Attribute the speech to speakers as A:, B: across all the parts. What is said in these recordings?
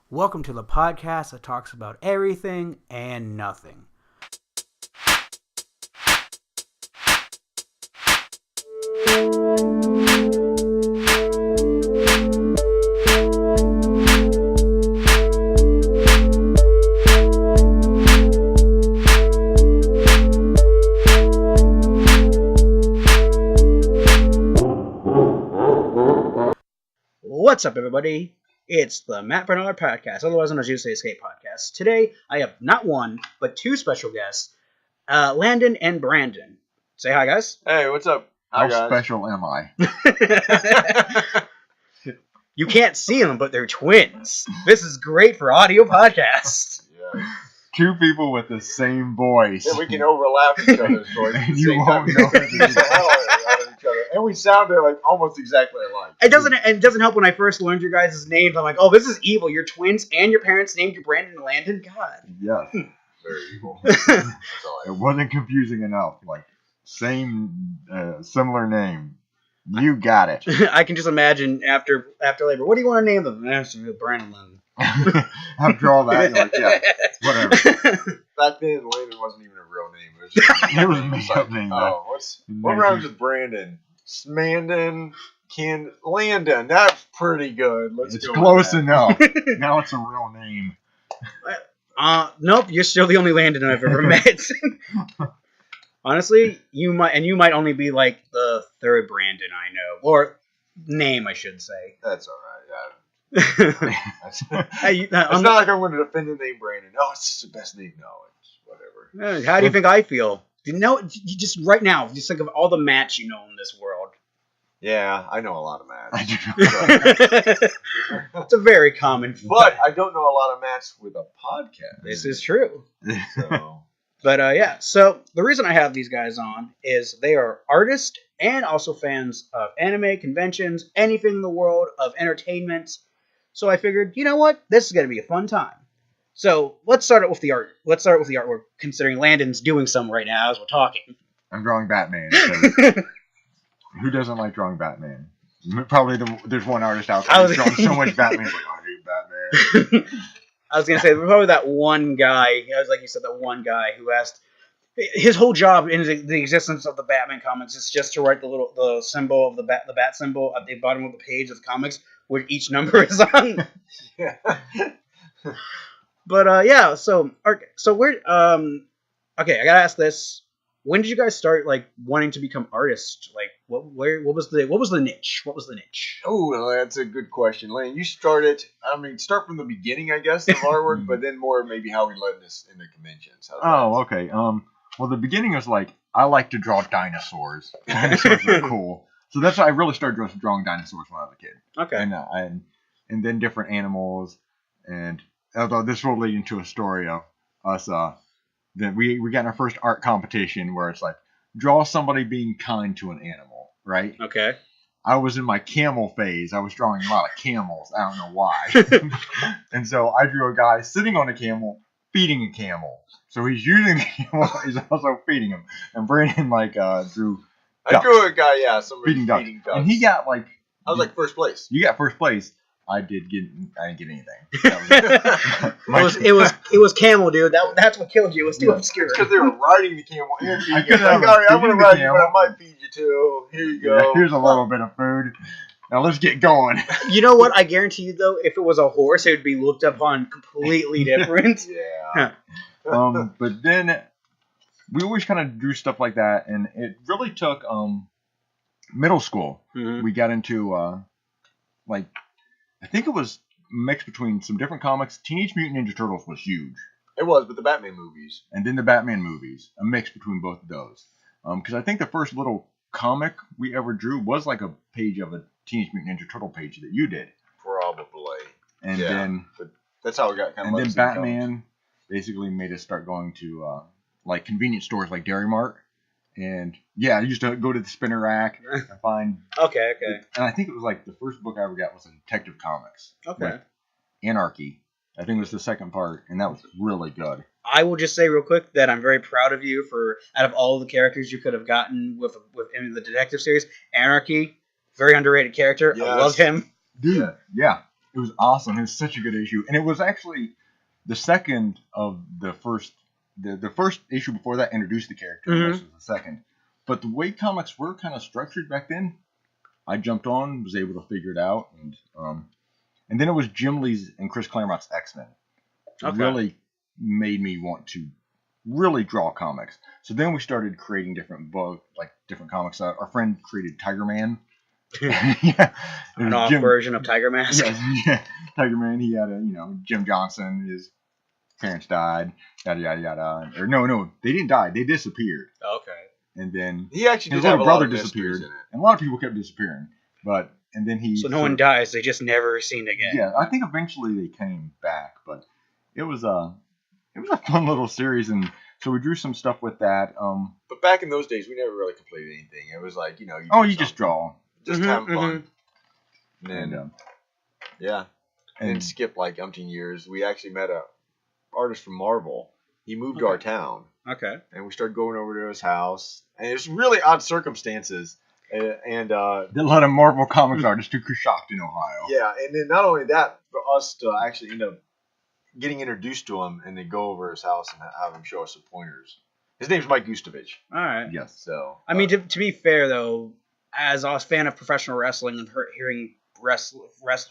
A: Welcome to the podcast that talks about everything and nothing. What's up, everybody? It's the Matt Bernard Podcast, otherwise known as USA Escape Podcast. Today, I have not one, but two special guests, Landon and Brandon. Say hi, guys.
B: Hey, what's up?
C: How special am I?
A: You can't see them, but they're twins. This is great for audio podcasts.
B: Yeah.
C: Two people with the same voice.
B: Yeah, we can overlap each other's voices. At the
C: You
B: same
C: won't
B: time.
C: know
B: We can tell out of each other. And we sounded like almost exactly alike.
A: It doesn't help when I first learned your guys' names. I'm like, oh, this is evil. You're twins, and your parents named you Brandon and Landon. God.
C: Yes.
B: Very evil. That's all I
C: It wasn't confusing enough. Like, same, similar name. You got it.
A: I can just imagine after labor. What do you want to name them? Brandon Landon.
C: After all that, you're like, yeah, whatever.
B: Back then, Landon wasn't even a real name. It was just
C: It was a made-up name.
B: Oh, what rhymes with Brandon? Smandon, Landon. That's pretty good. Let's
C: It's
B: go
C: close
B: with
C: enough. Now it's a real name.
A: Nope, you're still the only Landon I've ever met. Honestly, you might only be like the third Brandon I know, or name, I should say.
B: That's all right. That's
A: Hey,
B: it's not like I'm going to defend the name Brandon. No, it's just the best name. No, it's whatever.
A: How do you think I feel? You just right now, just think of all the Matts you know in this world.
B: Yeah, I know a lot of Matts.
C: I do.
A: It's a very common
B: But I don't know a lot of Matts with a podcast.
A: This is true.
B: So,
A: But yeah, so the reason I have these guys on is they are artists and also fans of anime, conventions, anything in the world of entertainment. So I figured, you know what? This is going to be a fun time. So let's start it with the art. Let's start with the artwork, considering Landon's doing some right now as we're talking.
C: I'm drawing Batman. So who doesn't like drawing Batman? Probably there's one artist out there who's drawing so much Batman. Like, I hate Batman.
A: I was going to say, probably that one guy, like you said, that one guy who asked, his whole job in the existence of the Batman comics is just to write the symbol of the bat symbol at the bottom of the page of the comics, where each number is on.
B: yeah.
A: But yeah, so we're okay. I gotta ask this: when did you guys start wanting to become artists? Like, what was the niche? What was the niche?
B: Oh, well, that's a good question, Lane. You started. Start from the beginning, I guess, of artwork, but then more maybe how we led this into conventions.
C: Oh, okay. Well, the beginning was like, I like to draw dinosaurs. Dinosaurs are cool. So that's why I really started drawing dinosaurs when I was a kid.
A: Okay.
C: And then different animals. And although this will lead into a story of us, that we got in our first art competition where it's like, draw somebody being kind to an animal, right?
A: Okay.
C: I was in my camel phase. I was drawing a lot of camels. I don't know why. And so I drew a guy sitting on a camel, feeding a camel. So he's using the camel, he's also feeding him. And Brandon drew
B: I drew a guy, somebody
C: feeding
B: feeding
C: ducks.
B: ducks.
C: And he got
B: I was first place.
C: You got first place. I didn't get anything. That was
A: it was camel, dude. That's what killed you. It was too obscure.
B: Because they were riding the camel and feeding.
C: I could have
B: I'm going to ride you,
C: camel.
B: but I might feed you too. Here you go.
C: Yeah, here's a little bit of food. Now let's get going.
A: You know what? I guarantee you, though, if it was a horse, it would be looked upon completely different.
B: Yeah.
C: But then we always kind of drew stuff like that, and it really took middle school.
A: Mm-hmm.
C: We got into I think it was mixed between some different comics. Teenage Mutant Ninja Turtles was huge.
B: It was, but the Batman movies.
C: And then the Batman movies, a mix between both of those. Because I think the first little comic we ever drew was like a page of a Teenage Mutant Ninja Turtle page that you did.
B: Probably.
C: And
B: Yeah,
C: then
B: but that's how we got kind of.
C: and then Batman basically made us start going to convenience stores like Dairy Mart. And yeah, I used to go to the spinner rack and find.
A: Okay.
C: And I think it was the first book I ever got was a Detective Comics.
A: Okay.
C: Anarchy. I think it was the second part, and that was really good.
A: I will just say real quick that I'm very proud of you for, out of all the characters you could have gotten in the detective series, Anarchy, very underrated character.
B: Yes.
A: I love him.
C: Dude, yeah. It was awesome. It was such a good issue, and it was actually the second of the first. The first issue before that introduced the character.
A: Mhm.
C: This was the second. But the way comics were kind of structured back then, I jumped on, was able to figure it out, and then it was Jim Lee's and Chris Claremont's X-Men.
A: Okay.
C: Really made me want to really draw comics. So then we started creating different different comics. Our friend created Tiger Man. Yeah, it
A: An
C: was
A: off version of Tiger Mask.
C: yeah, Tiger Man. He had Jim Johnson. His parents died. Yada yada yada. Or no, they didn't die. They disappeared.
A: Okay.
C: And then
B: He actually
C: his
B: did have
C: little
B: a lot
C: brother
B: of mysteries
C: disappeared,
B: in it.
C: and a lot of people kept disappearing. And then he.
A: So no one dies. They just never seen again.
C: Yeah, I think eventually they came back, but it was a fun little series, and so we drew some stuff with that.
B: But back in those days, we never really completed anything. It was like, you
C: You just draw.
B: just
A: Mhm,
B: having fun.
A: mhm.
B: And then,
C: And,
B: yeah. And then
C: and
B: skip like umpteen years. We actually met a artist from Marvel. He moved to our town,
A: Okay.
B: and we started going over to his house. And it's really odd circumstances. And
C: did a lot of Marvel Comics artists to Coshocton, Ohio.
B: yeah, and then not only that, for us to actually end up getting introduced to him, and then go over his house and have him show us some pointers. His name's Mike Gustovich.
A: All right.
C: Yes.
B: So
A: I mean, to be fair though, as a fan of professional wrestling and hearing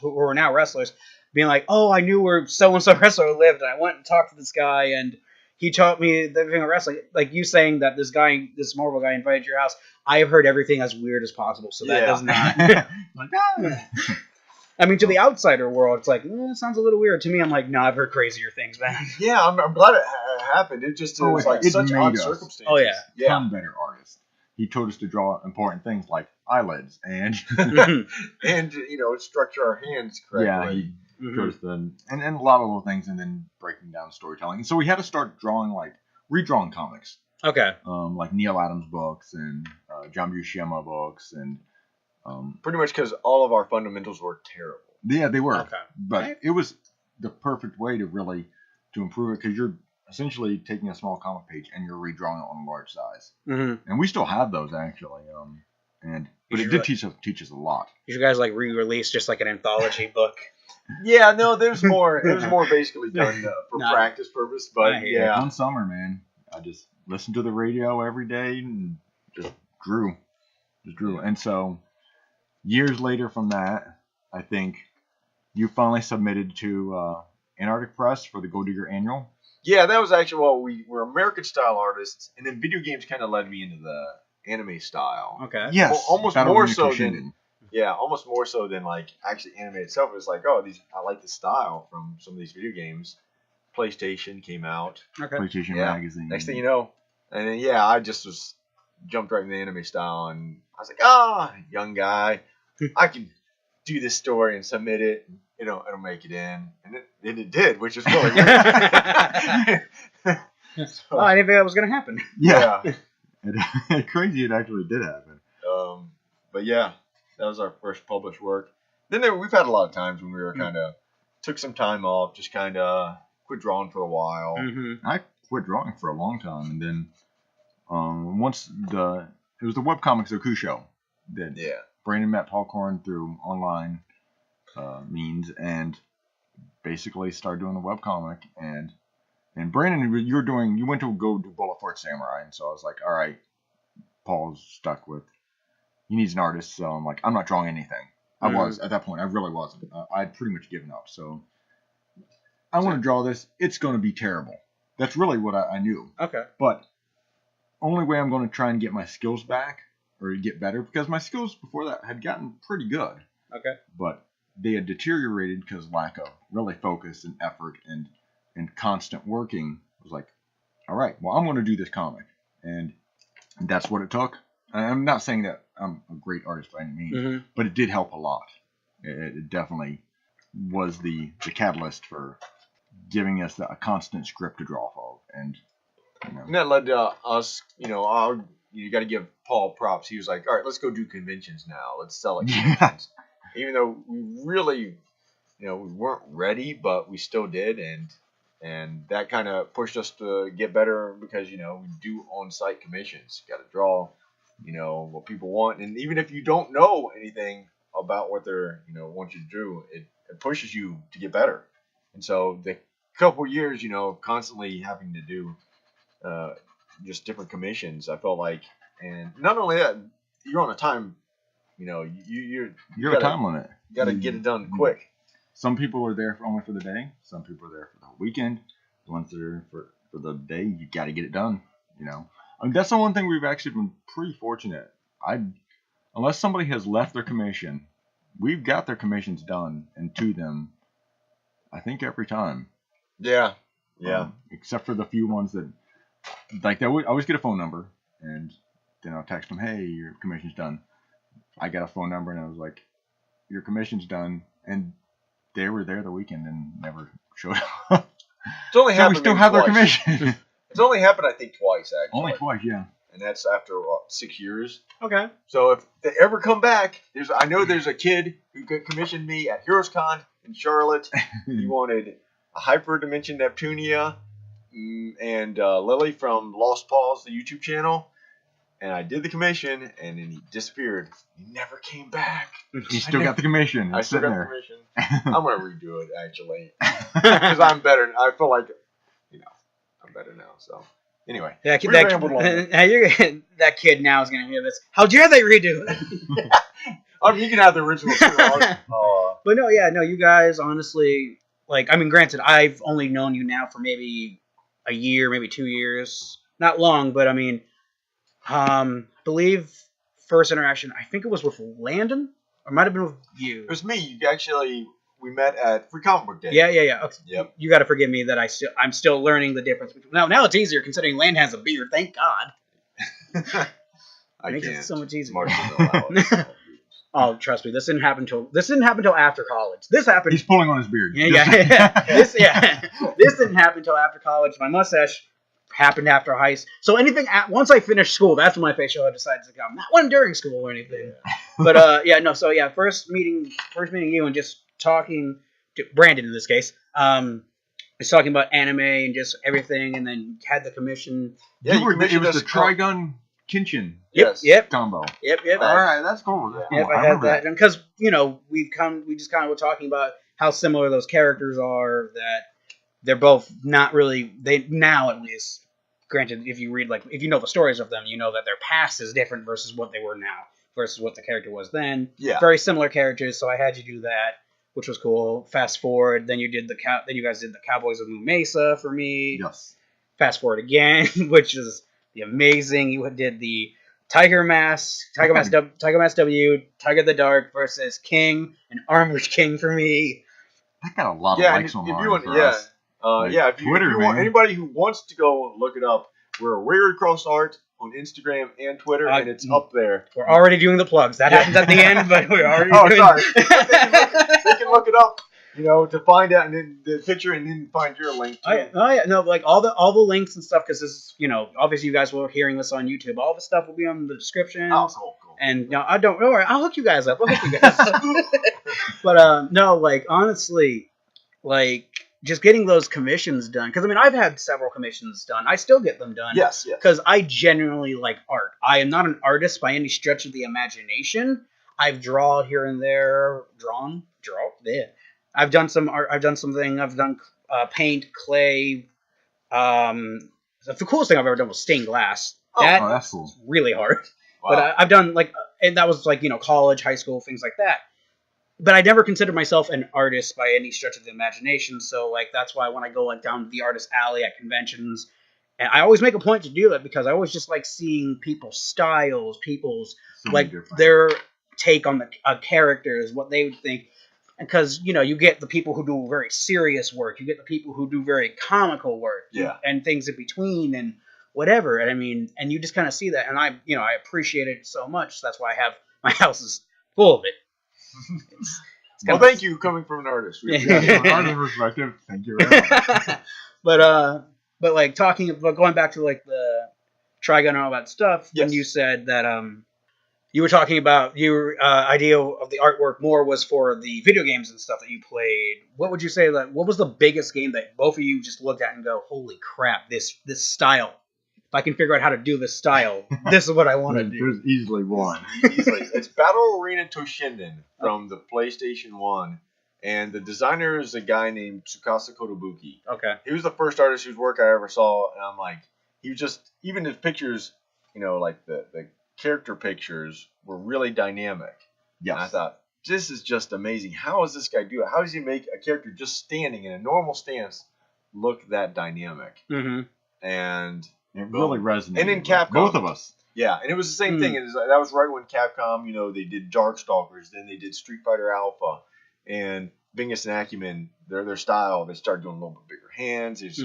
A: who are now wrestlers being like, "Oh, I knew where so and so wrestler lived, and I went and talked to this guy, and he taught me the thing of wrestling." Like you saying that this Marvel guy invited to your house, I have heard everything as weird as possible, so that
B: Yeah.
A: does not.
C: Like, ah.
A: I mean, to the outsider world, it's like, it sounds a little weird. To me, I'm like, no, I've heard crazier things, man.
B: yeah, I'm glad it happened. It just
C: Oh,
B: was like
C: it
B: such
C: made
B: odd
C: us.
B: circumstances.
A: Oh, yeah.
B: yeah.
C: Ton better artist. He told us to draw important things like eyelids and
B: And structure our hands correctly.
C: yeah, he
A: Mhm.
C: showed us and a lot of little things, and then breaking down storytelling. And so we had to start drawing redrawing comics,
A: Okay.
C: like Neil Adams books and John Buscema books, and
B: Pretty much because all of our fundamentals were terrible.
C: yeah, they were.
A: Okay.
C: But it was the perfect way to really improve it, because you're essentially taking a small comic page and you're redrawing it on a large size.
A: Mm-hmm.
C: And we still have those actually. But it did teach us a lot.
A: You should guys re-release just like an anthology book.
B: Yeah, no, there's more. It was more basically done for
A: No.
B: practice purpose.
A: I
B: But
A: hear
B: yeah,
C: One summer, man, I just listened to the radio every day and just drew. And so years later from that, I think you finally submitted to Antarctic Press for the Gold Digger Annual.
B: yeah, that was actually we were American style artists, and then video games kind of led me into the anime style.
A: Okay.
C: Yes,
B: Well, almost
C: Battle
B: more
C: Arena
B: so
C: Toshinden.
B: Yeah, almost more so than like actually anime itself. It was like, oh, I like the style from some of these video games. PlayStation came out.
A: Okay.
C: PlayStation
B: Yeah.
C: magazine.
B: Next thing you know, and then I just jumped right in the anime style, and I was like, young guy, I can do this story and submit it. It'll make it in, and it did, which is really weird.
A: Oh, I didn't think that was gonna happen.
C: Yeah, crazy. It actually did happen.
B: But yeah, that was our first published work. Then we've had a lot of times when we were kind of took some time off, just kind of quit drawing for a while.
A: Mm-hmm.
C: I quit drawing for a long time, and then once it was the webcomics Okusho that
B: Yeah.
C: Brandon met Paul Corn through online means, and basically started doing the webcomic. And Brandon, you went to go do Bullet Fort Samurai, and so I was like, all right, Paul's stuck with, he needs an artist, so I'm like, I'm not drawing anything. I was at that point, I really wasn't. I'd pretty much given up. So I want to draw this. It's going to be terrible. That's really what I knew.
A: Okay.
C: But only way I'm going to try and get my skills back or get better, because my skills before that had gotten pretty good,
A: Okay.
C: but they had deteriorated because lack of really focus and effort and constant working. I was like, all right, well, I'm going to do this comic, and that's what it took. And I'm not saying that I'm a great artist by any means,
A: Mm-hmm.
C: but it did help a lot. It definitely was the catalyst for giving us a constant script to draw off of, and
B: And that led to us, you got to give Paul props. He was like, all right, let's go do conventions now. Let's sell at conventions. Even though we really, we weren't ready, but we still did. And that kind of pushed us to get better because, we do on-site commissions. You got to draw, what people want. And even if you don't know anything about what they're, want you to do, it pushes you to get better. And so the couple years, you know, constantly having to do just different commissions, I felt like, and not only that, you're on a time, you know, you
C: have a time limit.
B: You got to get it done quick.
C: Some people are there only for the day. Some people are there for the whole weekend. The ones that are for the day, you got to get it done. You know, I mean, that's the one thing we've actually been pretty fortunate. Unless somebody has left their commission, we've got their commissions done and to them. I think every time.
B: Yeah.
C: Except for the few ones that, like, I always get a phone number, and then I'll text them, "Hey, your commission's done." I got a phone number, and I was like, "Your commission's done," and they were there the weekend and never showed up.
B: It's only happened.
C: We still have their commission.
B: It's only happened, I think, twice actually.
C: Only twice, yeah.
B: And that's after 6 years.
A: Okay.
B: So if they ever come back, I know there's a kid who commissioned me at HeroesCon in Charlotte. He wanted a Hyper Dimension Neptunia and Lily from Lost Paws, the YouTube channel. And I did the commission, and then he disappeared. He never came back.
C: He still got the commission.
B: I still got the commission. I'm going to redo it, actually. Because I'm better. I feel like, you know, I'm better now. So, anyway.
A: That kid now is going to hear this. How dare they redo it?
B: I mean, you can have the original.
A: But no, you guys, honestly, like, I mean, granted, I've only known you now for maybe a year, maybe 2 years. Not long, but I mean, believe first interaction, I think it was with Landon, or it might have been with you.
B: It was me. We met at Free Comic Book Day.
A: Yeah. Okay.
B: Yep.
A: You got to forgive me that I'm still learning the difference between. Now it's easier considering Landon has a beard. Thank God.
B: I
A: Makes
B: can't.
A: it so much easier.
B: Mark doesn't allow it.
A: Oh, trust me, this didn't happen till after college. This happened.
C: He's pulling on his beard.
A: Yeah. This didn't happen till after college. My mustache happened after high school. So once I finished school, that's when my facial hair decided to come. Not one during school or anything. Yeah. But first meeting you and just talking to Brandon in this case. Was talking about anime and just everything, and then had the commission.
B: Yeah,
C: it was the Trigun Kenshin combo.
A: Yep.
C: All right, that's cool.
A: Yep, I had that. Because, you know, we just kind of were talking about how similar those characters are, that they're both not really, now at least, granted, if you know the stories of them, you know that their past is different versus what they were now, versus what the character was then.
B: Yeah.
A: Very similar characters, so I had you do that, which was cool. Fast forward, then you guys did the Cowboys of Moon Mesa for me.
C: Yes.
A: Fast forward again, which is the amazing. You did the Tiger Mask W, Tiger the Dark versus King, and Armored King for me.
C: That got a lot of likes online for us.
B: If you want anybody who wants to go look it up, we're Weird Cross Art on Instagram and Twitter, and it's up there.
A: We're already doing the plugs. That happens at the end, but we're already doing.
B: Sorry. They can look it up, you know, to find out, and then the picture, and then find your link.
A: Like all the links and stuff, because this is, you know, obviously you guys were hearing this on YouTube. All the stuff will be on the description.
B: Oh, cool.
A: And no, don't worry, I'll hook you guys up. But no, like, honestly, like, just getting those commissions done, because I mean, I've had several commissions done. I still get them done.
B: Yes.
A: Because I genuinely like art. I am not an artist by any stretch of the imagination. I've drawn here and there. Yeah. I've done some art. I've done something. I've done paint, clay. The coolest thing I've ever done was stained glass.
C: That's cool.
A: Really hard.
B: Wow.
A: But I've done, like, and that was like, you know, college, high school, things like that. But I never considered myself an artist by any stretch of the imagination. So, like, that's why when I go, like, down the artist alley at conventions, and I always make a point to do that, because I always just like seeing people's styles, like, their take on the characters, what they would think. Because, you know, you get the people who do very serious work. You get the people who do very comical work.
B: Yeah.
A: And things in between and whatever. And I mean, and you just kind of see that. And I appreciate it so much. So that's why my house is full of it.
B: Well, thank you coming from an artist.
C: From an artist perspective, thank you very much.
A: But like going back to like the Trigun and all that stuff,
B: yes.
A: When you said that you were talking about your idea of the artwork more was for the video games and stuff that you played. What would you say what was the biggest game that both of you just looked at and go, holy crap, this style? If I can figure out how to do this style, this is what I want to do.
C: There's easily one.
B: It's Battle Arena Toshinden from the PlayStation 1. And the designer is a guy named Tsukasa Kotobuki.
A: Okay.
B: He was the first artist whose work I ever saw, and I'm like, he was just, even his pictures, like the character pictures were really dynamic.
C: Yes.
B: And I thought, this is just amazing. How does this guy do it? How does he make a character just standing in a normal stance look that dynamic?
A: Mm-hmm.
B: And
C: it really resonated.
B: And in
C: with
B: Capcom,
C: both of us.
B: Yeah, and it was the same thing. It was, that was right when Capcom, they did Darkstalkers, then they did Street Fighter Alpha, and Bingus and Acumen, their style, they started doing a little bit bigger hands. There's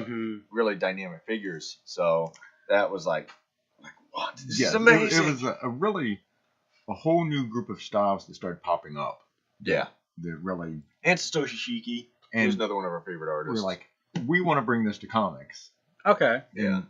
B: really dynamic figures. So that was like what? This is amazing.
C: It was a whole new group of styles that started popping up.
B: Yeah.
C: That really.
B: And Satoshi Shiki.
C: And
B: He's another one of our favorite artists.
C: We're like, we want to bring this to comics.
A: Okay.
B: Yeah.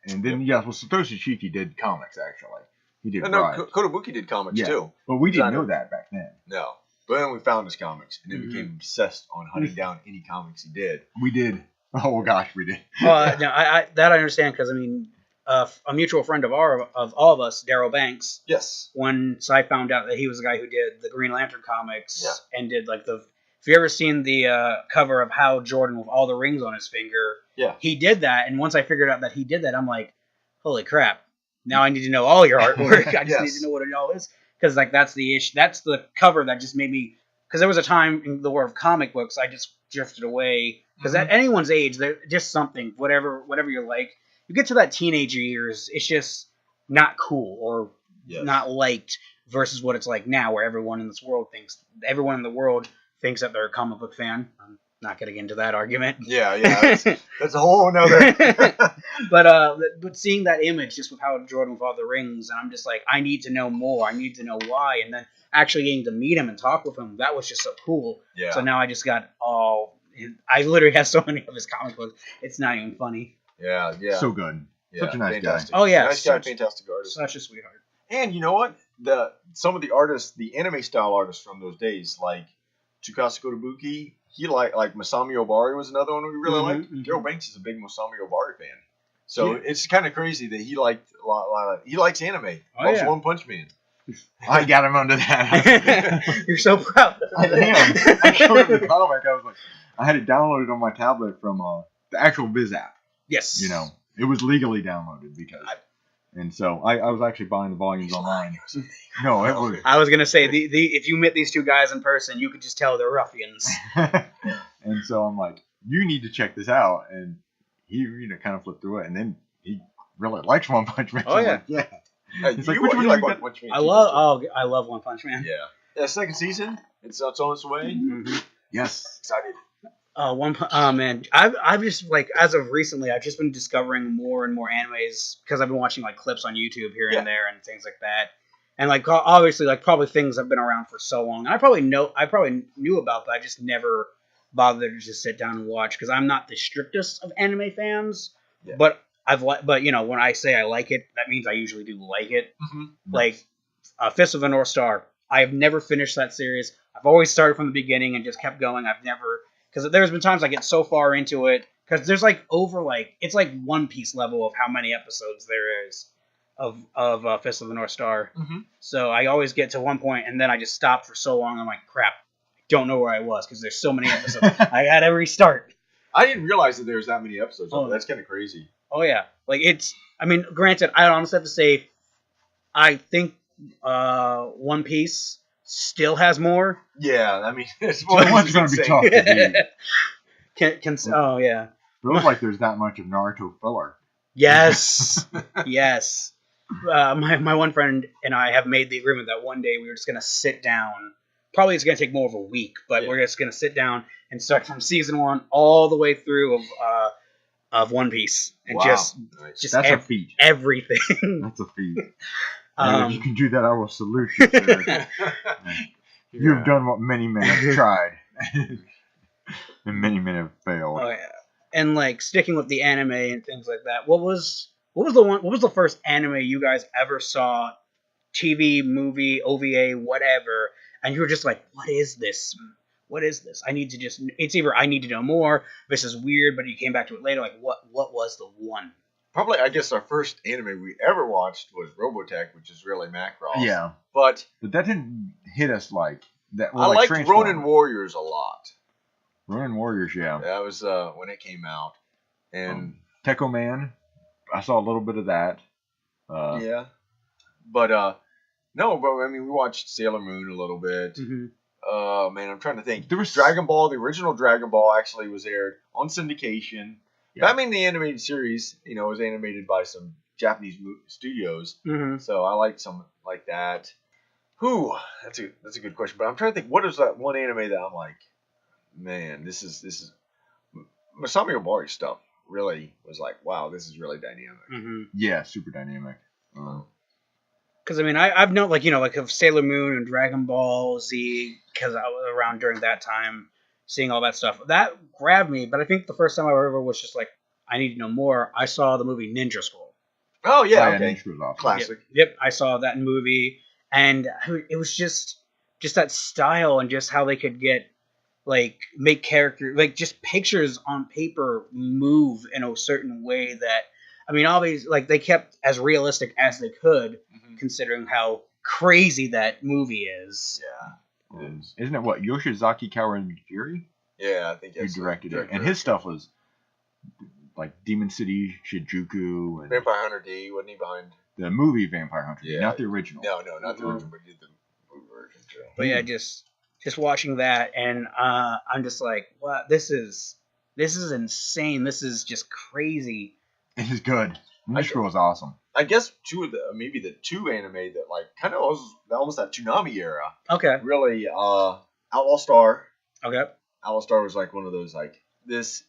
C: And then, Satoshi Shiki did comics, actually. He did
B: Kotobuki did comics, too.
C: But we didn't know that back then.
B: No. But then we found his comics, and then became obsessed on hunting down any comics he did.
C: We did. Oh, gosh, we did.
A: No, I understand, because, a mutual friend of all of us, Darryl Banks.
B: Yes.
A: Once I found out that he was the guy who did the Green Lantern comics and did like if you ever seen the cover of Hal Jordan with all the rings on his finger, he did that. And once I figured out that he did that, I'm like, holy crap! Now I need to know all your artwork. I just need to know what it all is, because that's the issue. That's the cover that just made me. Because there was a time in the world of comic books I just drifted away. Because at anyone's age, they're just something, whatever you like. You get to that teenager years, it's just not cool or not liked versus what it's like now, where everyone in the world thinks that they're a comic book fan. I'm not getting into that argument.
B: Yeah, that's a whole nother.
A: But seeing that image just with Howard Jordan with all the rings, and I'm just like, I need to know more. I need to know why, and then actually getting to meet him and talk with him, that was just so cool.
B: Yeah.
A: So now I just got I literally have so many of his comic books. It's not even funny.
B: Yeah.
C: So good.
B: Yeah,
C: such a nice
B: fantastic.
C: guy.
A: Oh yeah,
B: nice guy, fantastic artist.
A: Such a sweetheart.
B: And you know what? Some of the artists, the anime style artists from those days, like Tsukasa Kotobuki, he like Masami Obari was another one we really liked. Darryl Banks is a big Masami Obari fan, so it's kind of crazy that he liked a lot. He likes anime. Loves One Punch Man.
C: I got him under that.
A: You're so proud.
C: I am. I showed him the comic. I was like, I had it downloaded on my tablet from the actual Viz app.
A: Yes.
C: It was legally downloaded and so I was actually buying the volumes online. No, it was.
A: I was gonna say if you met these two guys in person, you could just tell they're ruffians.
C: And so I'm like, you need to check this out, and he kind of flipped through it, and then he really likes One Punch Man.
A: Oh yeah,
B: yeah.
C: He's like,
B: which one you like One Punch Man?
A: I love One Punch Man.
B: Yeah. Second season. It's on its way.
A: Mm-hmm.
C: Yes.
B: Excited.
A: Man, I've just as of recently, I've just been discovering more and more animes because I've been watching clips on YouTube here and there and things like that, and obviously probably things have been around for so long. And I probably knew about, but I just never bothered to just sit down and watch because I'm not the strictest of anime fans. Yeah. But when I say I like it, that means I usually do like it.
B: Mm-hmm.
A: Like Fist of the North Star, I have never finished that series. I've always started from the beginning and just kept going. I've never. Because there's been times I get so far into it, because there's it's like One Piece level of how many episodes there is of Fist of the North Star.
B: Mm-hmm.
A: So I always get to one point, and then I just stop for so long. I'm like, crap, I don't know where I was, because there's so many episodes. I gotta restart.
B: I didn't realize that there was that many episodes. That's kind of crazy.
A: Oh yeah, granted, I honestly have to say, I think One Piece still has more.
B: Yeah, it's
C: going to be tough to do.
A: Oh yeah.
C: Feels like there's that much of Naruto filler.
A: Yes, yes. My one friend and I have made the agreement that one day we were just going to sit down. Probably it's going to take more of a week, but we're just going to sit down and start from season 1 all the way through of One Piece and just
C: that's a feat.
A: Everything.
C: That's a feat. If you can do that, I will salute you, sir. You have done what many men have tried, and many men have failed.
A: Oh yeah, and sticking with the anime and things like that. What was the first anime you guys ever saw? TV, movie, OVA, whatever, and you were just like, "What is this? What is this? I need to just." It's either I need to know more. This is weird, but you came back to it later. What was the one?
B: Probably, I guess our first anime we ever watched was Robotech, which is really Macross.
C: Yeah.
B: But
C: that didn't hit us like that were
B: I liked
C: Transformers.
B: Ronin Warriors a lot.
C: Ronin Warriors, yeah.
B: That was when it came out, and
C: Techo Man, I saw a little bit of that.
B: yeah, but no, but I mean we watched Sailor Moon a little bit.
A: Mm-hmm.
B: Man, I'm trying to think.
C: There was
B: Dragon Ball. The original Dragon Ball actually was aired on syndication.
C: Yeah.
B: Batman the Animated Series, was animated by some Japanese studios.
A: Mm-hmm.
B: So I liked some like that. Whew, that's a good question. But I'm trying to think, what is that one anime that I'm like, man, this is Masami Obari stuff really was like, wow, this is really dynamic.
A: Mm-hmm.
C: Yeah, super dynamic.
A: Because I mean, I've known like of Sailor Moon and Dragon Ball Z because I was around during that time, seeing all that stuff. That grabbed me. But I think the first time I ever was just like, I need to know more. I saw the movie Ninja Scroll.
B: Oh yeah,
C: yeah,
B: okay,
C: Ninja was awesome.
B: classic.
A: Yep, I saw that movie, and it was just that style and just how they could get like make character like just pictures on paper move in a certain way that I mean, obviously, like they kept as realistic as they could, considering how crazy that movie is.
B: Yeah,
C: Isn't it what Yoshizaki Kawajiri?
B: yeah, I think
C: Who
B: that's
C: directed it, and his stuff was like Demon City, Shinjuku, and
B: Vampire Hunter D. Wasn't he behind?
C: the movie Vampire Hunter,
B: Yeah.
C: not the original.
B: No, not the original, but he did the movie version too.
A: But yeah, just watching that, and I'm just like, wow, this is insane. This is just crazy.
C: It is good. Ninja Scroll was awesome.
B: I guess maybe the two anime that like kind of was almost that Toonami era.
A: Okay.
B: Really, Outlaw Star.
A: Okay.
B: Outlaw Star was like one of those like this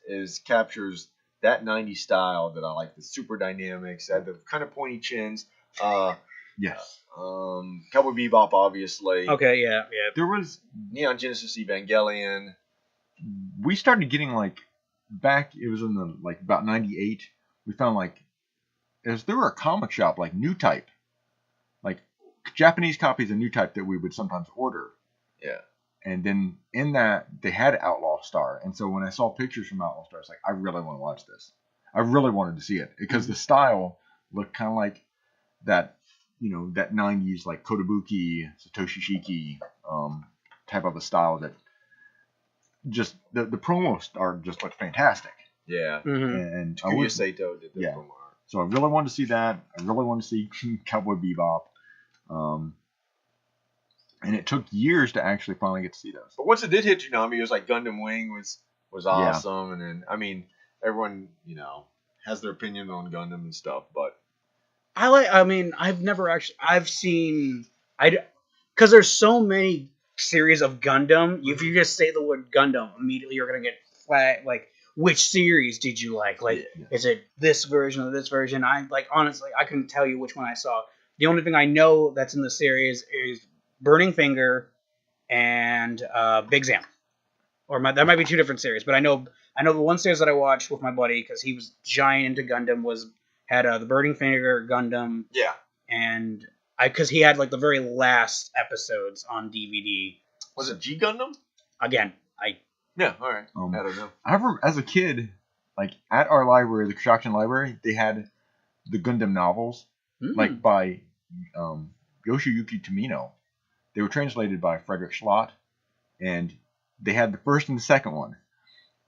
B: captures that 90s style that I like, the super dynamics, had the kind of pointy chins.
C: Yes.
B: Cowboy Bebop, obviously.
A: Okay. Yeah.
C: There was
B: Neon Genesis Evangelion.
C: we started getting like back. It was in the like about '98. We found like there were a comic shop like New Type, like Japanese copies of New Type that we would sometimes order.
B: Yeah.
C: And then in that they had Outlaw Star, and so when I saw pictures from Outlaw Star, it's like I really want to watch this. I really wanted to see it because the style looked kind of like that, that '90s like Kotobuki, Satoshi Shiki type of a style that just the promos are just look fantastic.
B: Yeah.
A: Mm-hmm.
C: And
B: Takuya Sato did the
C: yeah.
B: promo art.
C: So I really wanted to see that. I really wanted to see Cowboy Bebop. And it took years to actually finally get to see those.
B: But once it did hit Toonami, it was like Gundam Wing was awesome, and then I mean everyone has their opinion on Gundam and stuff, but
A: I've seen because there's so many series of Gundam. If you just say the word Gundam, immediately you're gonna get flagged. Like, which series did you like? Like, is it this version or this version? Honestly, I couldn't tell you which one I saw. The only thing I know that's in the series is Burning Finger and Big Zam. That might be two different series, but I know the one series that I watched with my buddy because he was giant into Gundam had the Burning Finger Gundam.
B: Yeah.
A: And because he had like the very last episodes on DVD.
B: Was it G Gundam?
A: Again,
B: Yeah. All right.
C: Um,
B: I don't know.
C: I remember as a kid, like at our library, the Construction Library, they had the Gundam novels, like by Yoshiyuki Tomino. They were translated by Frederick Schlott, and they had the first and the second one.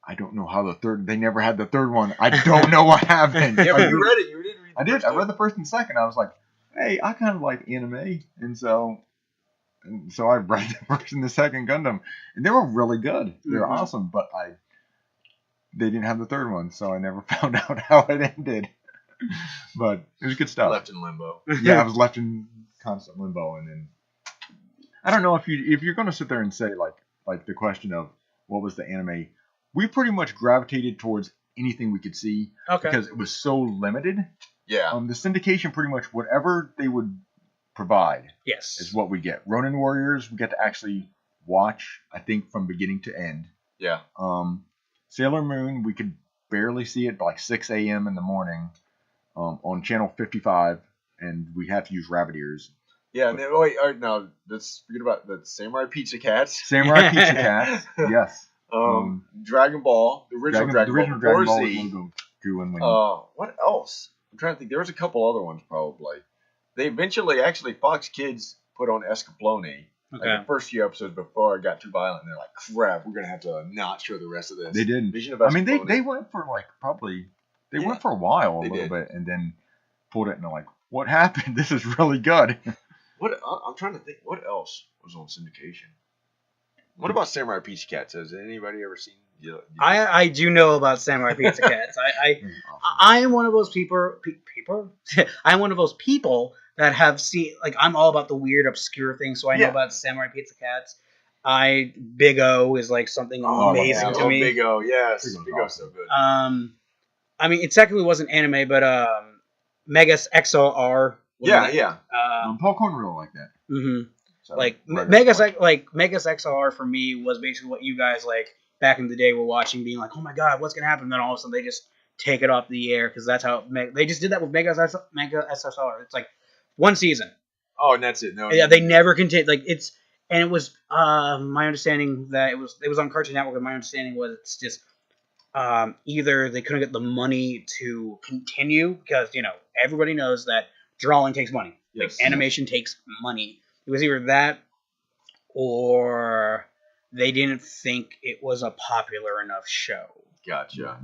C: I don't know how the third. They never had the third one. I don't know what happened.
B: Yeah, but you read it. You did read.
C: I did. I read the first and second. I was like, hey, I kind of like anime, and so I read the first and the second Gundam, and they were really good. They were awesome, but they didn't have the third one, so I never found out how it ended. But it was good stuff.
B: Left in limbo.
C: Yeah, I was left in constant limbo, and then I don't know if you're going to sit there and say like the question of what was the anime. We pretty much gravitated towards anything we could see because it was so limited.
B: Yeah.
C: The syndication, pretty much whatever they would provide, is what we get. Ronin Warriors, we get to actually watch, I think, from beginning to end.
B: Yeah.
C: Sailor Moon, we could barely see it by like 6 a.m. in the morning on channel 55, and we had to use rabbit ears.
B: Yeah, and then, all right, now let's forget about the Samurai Pizza Cats.
C: Samurai Pizza Cats, yes.
B: Dragon Ball, the original Dragon Ball,
C: Ball
B: Z.
C: Goku.
B: What else? I'm trying to think. There was a couple other ones probably. They eventually, actually, Fox Kids put on Escaflowne. Like
A: Okay.
B: the first few episodes before it got too violent, and they're like, "Crap, we're gonna have to not show the rest of this."
C: They didn't.
B: Vision of
C: I mean,
B: Escalona.
C: they went for like probably they
B: Yeah,
C: went for a while a
B: they
C: little
B: did.
C: bit, and then pulled it and they're like, "What happened? This is really good."
B: What I'm trying to think. What else was on syndication? What about Samurai Pizza Cats? Has anybody ever seen?
A: I do know about Samurai Pizza Cats. I am one of those people. I'm one of those people that have seen. Like, I'm all about the weird, obscure things, so I know
B: Yeah.
A: about Samurai Pizza Cats. Big O is like something amazing
B: yeah,
A: to me.
B: Big O, yes,
C: Big O's
B: Big O's so good.
A: I mean, it technically wasn't anime, but Megas XLR.
B: yeah.
C: Popcorn real like that.
A: Mm-hmm.
C: So,
A: Like
C: right
A: Megas,
C: up.
A: Megas XLR for me was basically what you guys like back in the day were watching, being like, "Oh my god, what's gonna happen?" And then all of a sudden they just take it off the air because that's how they just did that with Mega SSR. It's like one season.
B: Oh, and that's it. No,
A: Yeah, they never continued. Like it's and it was my understanding that it was on Cartoon Network. And my understanding was it's just either they couldn't get the money to continue because everybody knows that drawing takes money.
B: Yes.
A: Like animation takes money. It was either that or they didn't think it was a popular enough show,
B: Gotcha.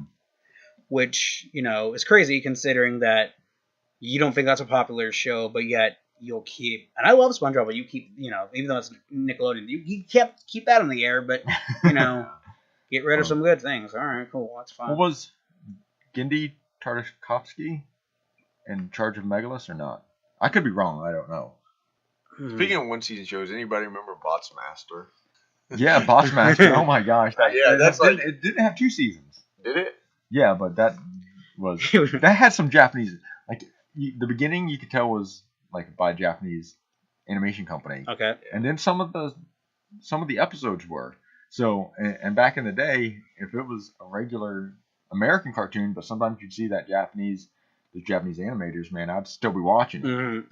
A: which is crazy considering that you don't think that's a popular show, but yet you'll keep. And I love SpongeBob, but you keep even though it's Nickelodeon, you keep that in the air, but get rid of some good things. All right, cool, that's fine.
C: What was Gendy Tartakovsky in charge of Megalus or not? I could be wrong. I don't know.
B: Speaking of one season shows, anybody remember Bots Master?
C: Yeah, Bossmaster. Oh my gosh.
B: That's like-
C: it didn't have 2 seasons.
B: Did it?
C: Yeah, but that had some Japanese. Like the beginning, you could tell was like by a Japanese animation company,
A: Okay.
C: and then some of the episodes were. So and back in the day, if it was a regular American cartoon, but sometimes you'd see that the Japanese animators, man, I'd still be watching it.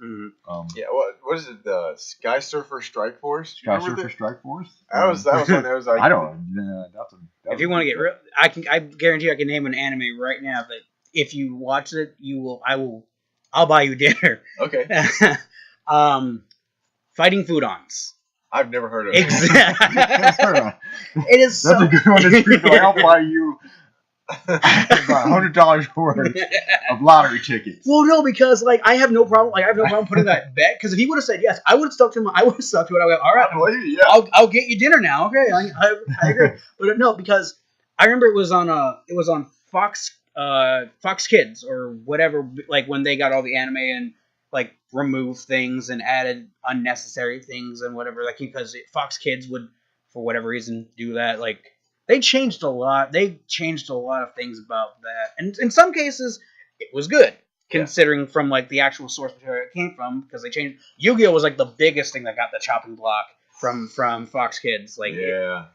B: Yeah. What is it? The Sky Surfer Strike Force? Do you
C: Sky
B: remember
C: Surfer Strike Force.
B: That was one that was like.
C: I don't.
A: If you want to get real, I guarantee I can name an anime right now that if you watch it, I'll buy you dinner.
B: Okay.
A: Fighting Foodons.
B: I've never heard of it.
A: Exactly. It is
C: That's
A: so.
C: a good one to speak of. I'll buy you about $100 worth of lottery tickets.
A: Well, no, because I have no problem. I have no problem putting that bet. Because if he would have said yes, I would have stuck to him. I would have stuck to it. I would. All right,
B: I believe you, yeah.
A: I'll get you dinner now. Okay, I agree. But no, because I remember it was on Fox Kids or whatever. Like when they got all the anime and removed things and added unnecessary things and whatever. Like because Fox Kids would, for whatever reason, do that. Like they changed a lot. They changed a lot of things about that, and in some cases, it was good. Considering from the actual source material it came from, because they changed. Yu-Gi-Oh was the biggest thing that got the chopping block from Fox Kids.
B: Yeah.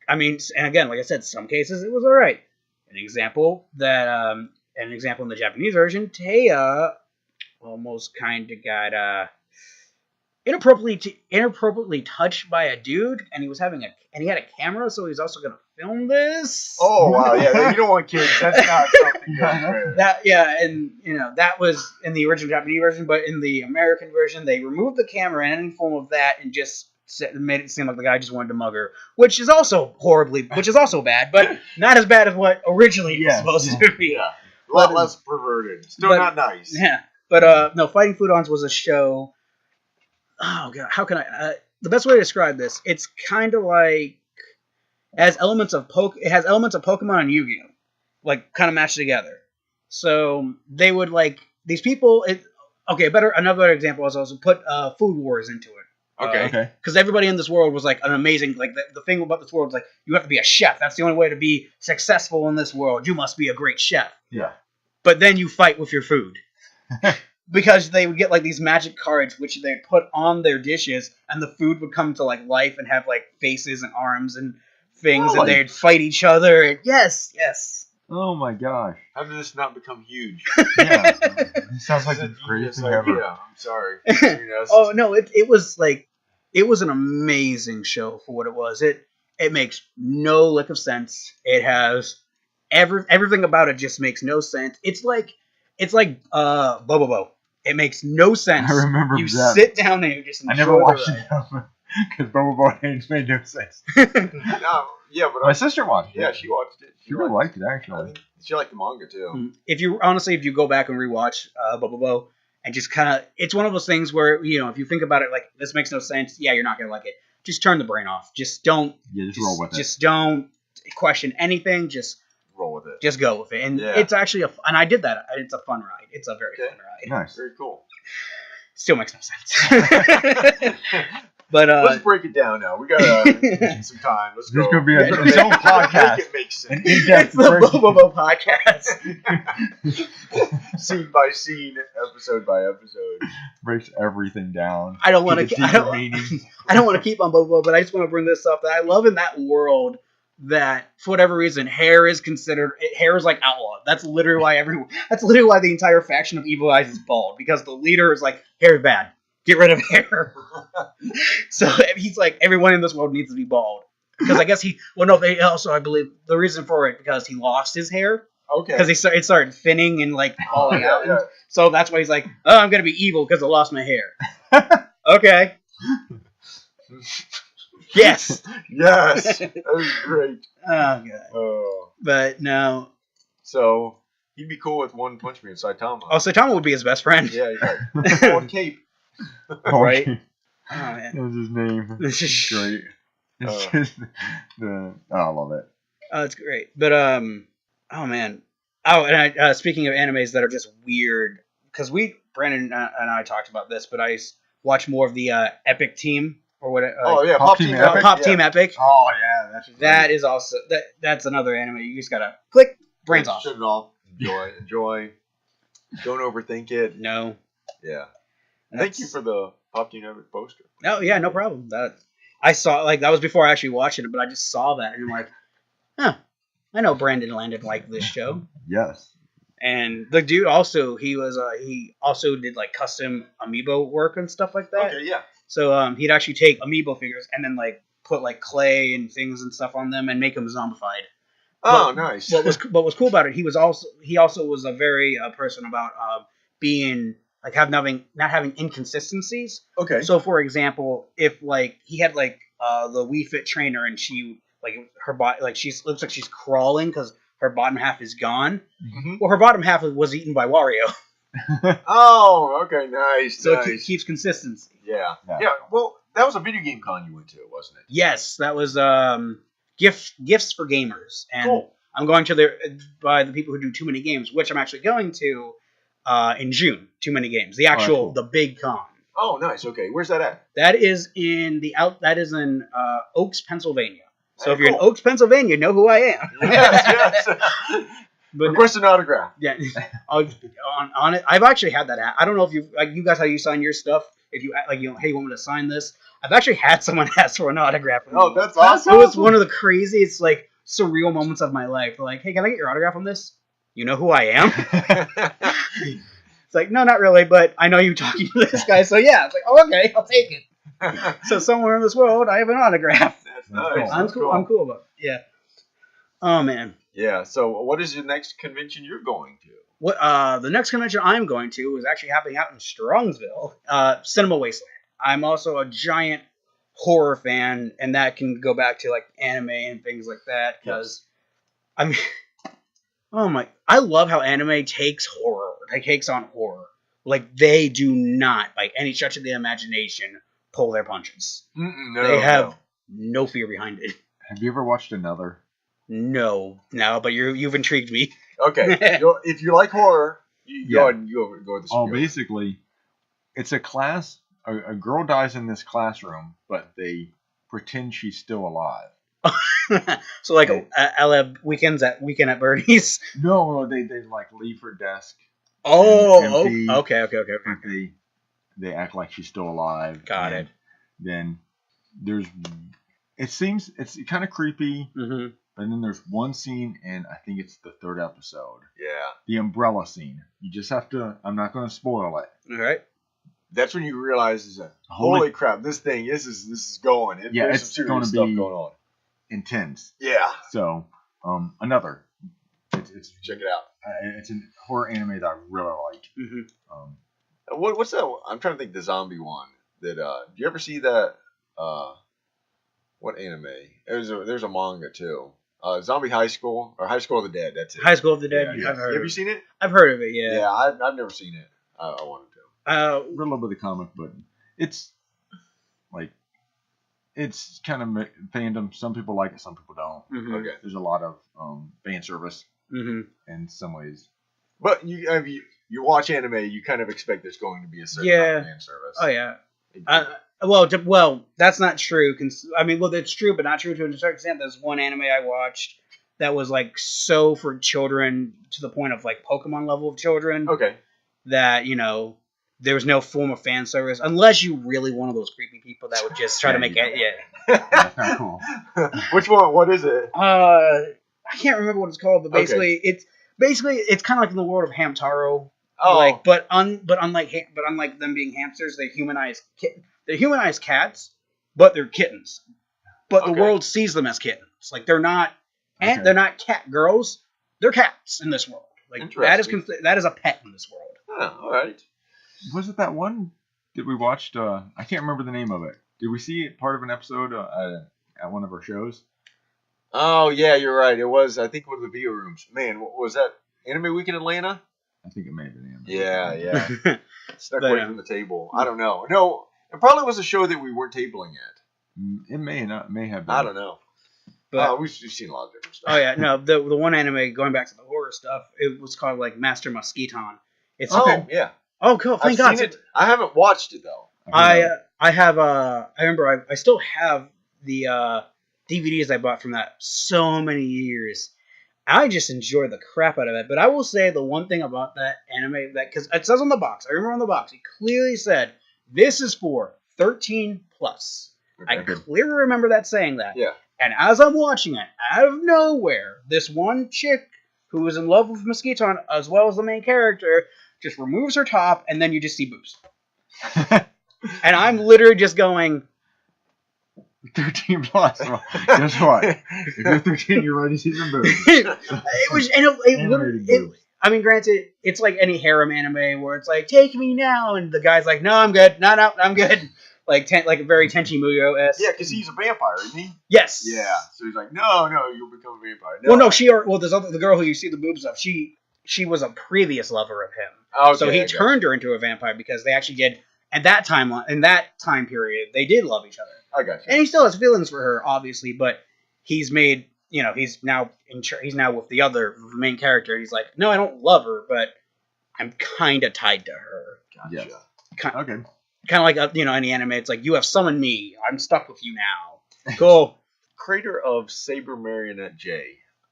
A: I mean, and again, like I said, some cases it was all right. An example in the Japanese version, Taya almost kind of got inappropriately touched by a dude, and he had a camera, so he was also gonna film this.
B: Oh wow, yeah. You don't want kids. That's not something good.
A: That was in the original Japanese version, but in the American version, they removed the camera and any form of that, and just made it seem like the guy just wanted to mug her, which is also bad, but not as bad as what originally it was supposed to be.
B: Yeah, a lot less perverted. Still not nice.
A: Yeah, but no, Fighting Foodons was a show. Oh god, how can I? The best way to describe this, it's kind of like it has elements of Pokemon and Yu-Gi-Oh, kind of matched together. So they would these people. Another example was also put Food Wars into it.
B: Okay.
A: Because everybody in this world was an amazing. The thing about this world was you have to be a chef. That's the only way to be successful in this world. You must be a great chef.
C: Yeah.
A: But then you fight with your food. Because they would get these magic cards, which they'd put on their dishes, and the food would come to life and have faces and arms and things, and they'd fight each other. Yes.
C: Oh my gosh.
B: How did this not become huge?
C: Yeah. It sounds like the greatest thing ever.
B: Yeah, I'm sorry.
A: Oh no, it was an amazing show for what it was. It makes no lick of sense. It has everything about it just makes no sense. It's like Bobobo. It makes no sense.
C: I remember
A: you
C: that.
A: sit down there and just enjoy
C: I never watched
A: the ride.
C: it. Because Boba Bowden made no sense.
B: No, yeah, but
C: My sister watched it.
B: yeah, she watched it.
C: She really liked it,
B: I
C: actually.
B: think she liked the manga too.
A: If you go back and rewatch Bobo and just kind of, it's one of those things where, you know, if you think about it, like, this makes no sense, yeah, you're not gonna like it. Just turn the brain off. Just don't.
C: Yeah, just roll with it.
A: Just don't question anything. Just
B: Roll with it.
A: just go with it. And
B: Yeah.
A: it's actually and I did that. It's a fun ride. It's a very
B: Okay.
A: fun ride.
C: Nice.
B: Very cool.
A: Still makes no sense. But
B: Let's break it down now. We got some time. Let's
C: This
B: go.
C: could be
A: Yeah.
C: its own podcast.
B: Make it make sense.
C: An in-depth
A: it's the
C: break-
A: Bobo podcast.
B: Scene by scene, episode by episode.
C: breaks everything down.
A: I don't want
C: Gives
A: to. I
C: deeper
A: don't.
C: meaning.
A: I don't want to keep on Bobo, but I just want to bring this up that I love in that world that for whatever reason hair is like outlawed. That's literally why the entire faction of Evil Eyes is bald, because the leader is like, hair is bad. Get rid of hair. So he's like, everyone in this world needs to be bald. Because I guess I believe the reason for it, because he lost his hair.
B: Okay.
A: Because it started thinning and like falling out.
B: Yeah.
A: So that's why he's like, oh, I'm going to be evil because I lost my hair. Okay. Yes.
B: Yes. That was great.
A: Oh, God.
B: Oh.
A: But no.
B: So he'd be cool with One Punch Man, Saitama.
A: Oh, Saitama would be his best friend.
B: Yeah, he's like on cape.
A: Right.
C: Okay.
A: Oh, man.
C: That was his name.
A: This is
C: Great. It's
B: Uh.
C: just I love it.
A: Oh, it's great. But oh man. Oh, and speaking of animes that are just weird, because Brandon and I talked about this, but I watch more of the Epic Team or what?
B: Oh yeah,
C: Pop
B: Pop
C: Team
B: Team
C: Epic?
B: Epic.
A: Pop
B: yeah.
A: Team Epic.
C: Oh yeah,
A: That is also that's another anime. You just gotta click, brains off.
B: Shut it off. Enjoy. Don't overthink it.
A: No.
B: Yeah. Thank you for the Pop Team Epic poster.
A: Oh yeah, no problem. That I saw, like, that was before I actually watched it, but I just saw that and I'm like, huh. I know Brandon Landon liked this show.
C: Yes.
A: And the dude also, he also did like custom amiibo work and stuff like that.
B: Okay, yeah.
A: So he'd actually take amiibo figures and then like put like clay and things and stuff on them and make them zombified.
B: Oh, nice.
A: What was cool about it? He also was a very person about being like not having inconsistencies.
B: Okay.
A: So for example, if like he had like the Wii Fit trainer and she like her body like looks like she's crawling because her bottom half is gone.
B: Mhm.
A: Well, her bottom half was eaten by Wario,
B: Oh, okay, nice.
A: so
B: nice.
A: it keeps consistency.
B: Yeah.
C: Yeah.
B: Yeah. Well, that was a video game con you went to, wasn't it?
A: Yes, that was gifts for gamers, and
B: Cool.
A: I'm going to by the people who do Too Many Games, which I'm actually going to in June. Too Many Games, the actual
C: cool.
A: the big con.
B: Oh, nice. Okay, where's that at?
A: That is in Oaks, Pennsylvania. So
B: Hey,
A: if you're in
B: cool.
A: Oaks, Pennsylvania, you know who I am.
B: Yes, yes.
A: But
B: Request an autograph.
A: yeah, on it, I've actually had that. I don't know if you guys how you sign your stuff. If you like, hey, you want me to sign this? I've actually had someone ask for an autograph. From
B: Oh,
A: me.
B: that's awesome.
A: It was one of the craziest, like, surreal moments of my life. They're like, hey, can I get your autograph on this? You know who I am? It's like, no, not really, but I know you talking to this guy, so yeah. It's like, oh, okay, I'll take it. So somewhere in this world, I have an autograph.
B: That's
C: Cool.
B: nice.
A: I'm
B: That's
A: cool. I'm cool about it. Yeah. Oh man.
B: Yeah. So, what is the next convention you're going to?
A: What the next convention I'm going to is actually happening out in Strongsville, Cinema Wasteland. I'm also a giant horror fan, and that can go back to like anime and things like that. Because I mean, oh my, I love how anime takes horror. It takes on horror. Like they do not, by any stretch of the imagination, pull their punches.
B: No,
A: They have no fear behind it.
C: Have you ever watched Another?
A: No, but you've intrigued me.
B: Okay. If you like horror, you
C: Yeah.
B: go ahead and go with the
C: Oh,
B: spiel.
C: basically, it's a class. A girl dies in this classroom, but they pretend she's still alive.
A: So like weekend at Bernie's.
C: No, they like leave her desk.
A: Oh,
C: empty.
A: okay.
C: But they act like she's still alive.
A: Got
C: and
A: it.
C: Then there's. It seems it's kind of creepy,
A: Mm-hmm.
C: but then there's one scene, and I think it's the third episode.
B: Yeah.
C: The umbrella scene. You just have to. I'm not going to spoil it.
A: All right.
B: That's when you realize is that
C: Holy-
B: holy crap, this is going.
C: Yeah,
B: There's
C: it's
B: some
C: gonna
B: serious stuff
C: be-
B: going on.
C: Intense.
B: Yeah.
C: So, Another. It's
B: Check it out.
C: it's a horror anime that I really like.
A: Mm-hmm.
B: What's that? I'm trying to think the zombie one. That do you ever see that what anime? There's a manga too. Zombie High School or High School of the Dead. That's it.
A: High School of the Dead.
C: Yeah,
A: I've heard.
B: Have
A: of
B: you
A: it.
B: seen it?
A: I've heard of it. Yeah.
B: Yeah, I've never seen it. I wanted to.
C: Read a little bit of the comic, but it's like it's kind of fandom. Some people like it, some people don't.
A: Mhm.
B: Okay.
C: There's a lot of fan service
A: Mhm.
C: in some ways.
B: But you watch anime, you kind of expect there's going to be a certain
A: Yeah.
B: amount of fan service.
A: Oh yeah. Well, that's not true. I mean, well, that's true, but not true to a certain extent. There's one anime I watched that was like so for children to the point of like Pokemon level of children
B: Okay.
A: that there was no form of fan service unless you really one of those creepy people that would just try to make it. Yeah.
C: That's kind of cool.
B: Which one? What is it?
A: I can't remember what it's called, but
B: Okay.
A: basically it's kind of like in the world of Hamtaro.
B: Oh,
A: But unlike them being hamsters, they're humanized cats, but they're kittens. But the
B: Okay.
A: world sees them as kittens. Like they're not
C: Okay.
A: they're not cat girls. They're cats in this world. Like
B: Interesting.
A: that is a pet in this world.
B: huh, all right.
C: Was it that one that we watched? I can't remember the name of it. Did we see it part of an episode at one of our shows?
B: Oh yeah, you're right. It was I think one of the video rooms. Man, what was that? Anime Week in Atlanta?
C: I think it may have been him.
B: Yeah. Snuck
A: But,
B: away from the table. I don't know. No, it probably was a show that we weren't tabling at.
C: It may have been.
B: I don't know.
A: But
B: We've seen a lot of different stuff.
A: oh yeah, no, the one anime going back to the horror stuff, it was called like Master Mosquiton. It's
B: Oh yeah.
A: oh cool, thank
B: I've
A: God.
B: seen it. I haven't watched it though.
A: I remember I still have the DVDs I bought from that so many years. I just enjoy the crap out of it. But I will say the one thing about that anime because it says on the box, I remember on the box, it clearly said this is for 13 plus. I
B: Okay.
A: clearly remember that saying that.
B: Yeah.
A: And as I'm watching it, out of nowhere, this one chick who is in love with Mosquiton, as well as the main character, just removes her top, and then you just see boobs. And I'm literally just going,
C: 13 plus. Guess what? If you're 13, you're ready to see some boobs.
A: it was, and
C: Animated
A: it,
C: boobs.
A: I mean, granted, it's like any harem anime where it's like, take me now, and the guy's like, no, I'm good. No, I'm good. Like a very Tenchi Muyo-esque.
B: Yeah, because he's a vampire, isn't he?
A: Yes.
B: Yeah. So he's like, no, you'll become a vampire.
A: Well, no, there's the girl who you see the boobs of. She was a previous lover of him.
B: Okay,
A: So he
B: I got
A: turned her into a vampire because they actually did in that time period they did love each other,
B: you. I got you.
A: and he still has feelings for her, obviously. But he's made he's now with the main character. And he's like, no, I don't love her, but I'm kind of tied to her.
B: Gotcha.
C: Yes. Okay.
A: Kind of like any anime. It's like you have summoned me. I'm stuck with you now. Cool.
B: Creator of Saber Marionette J.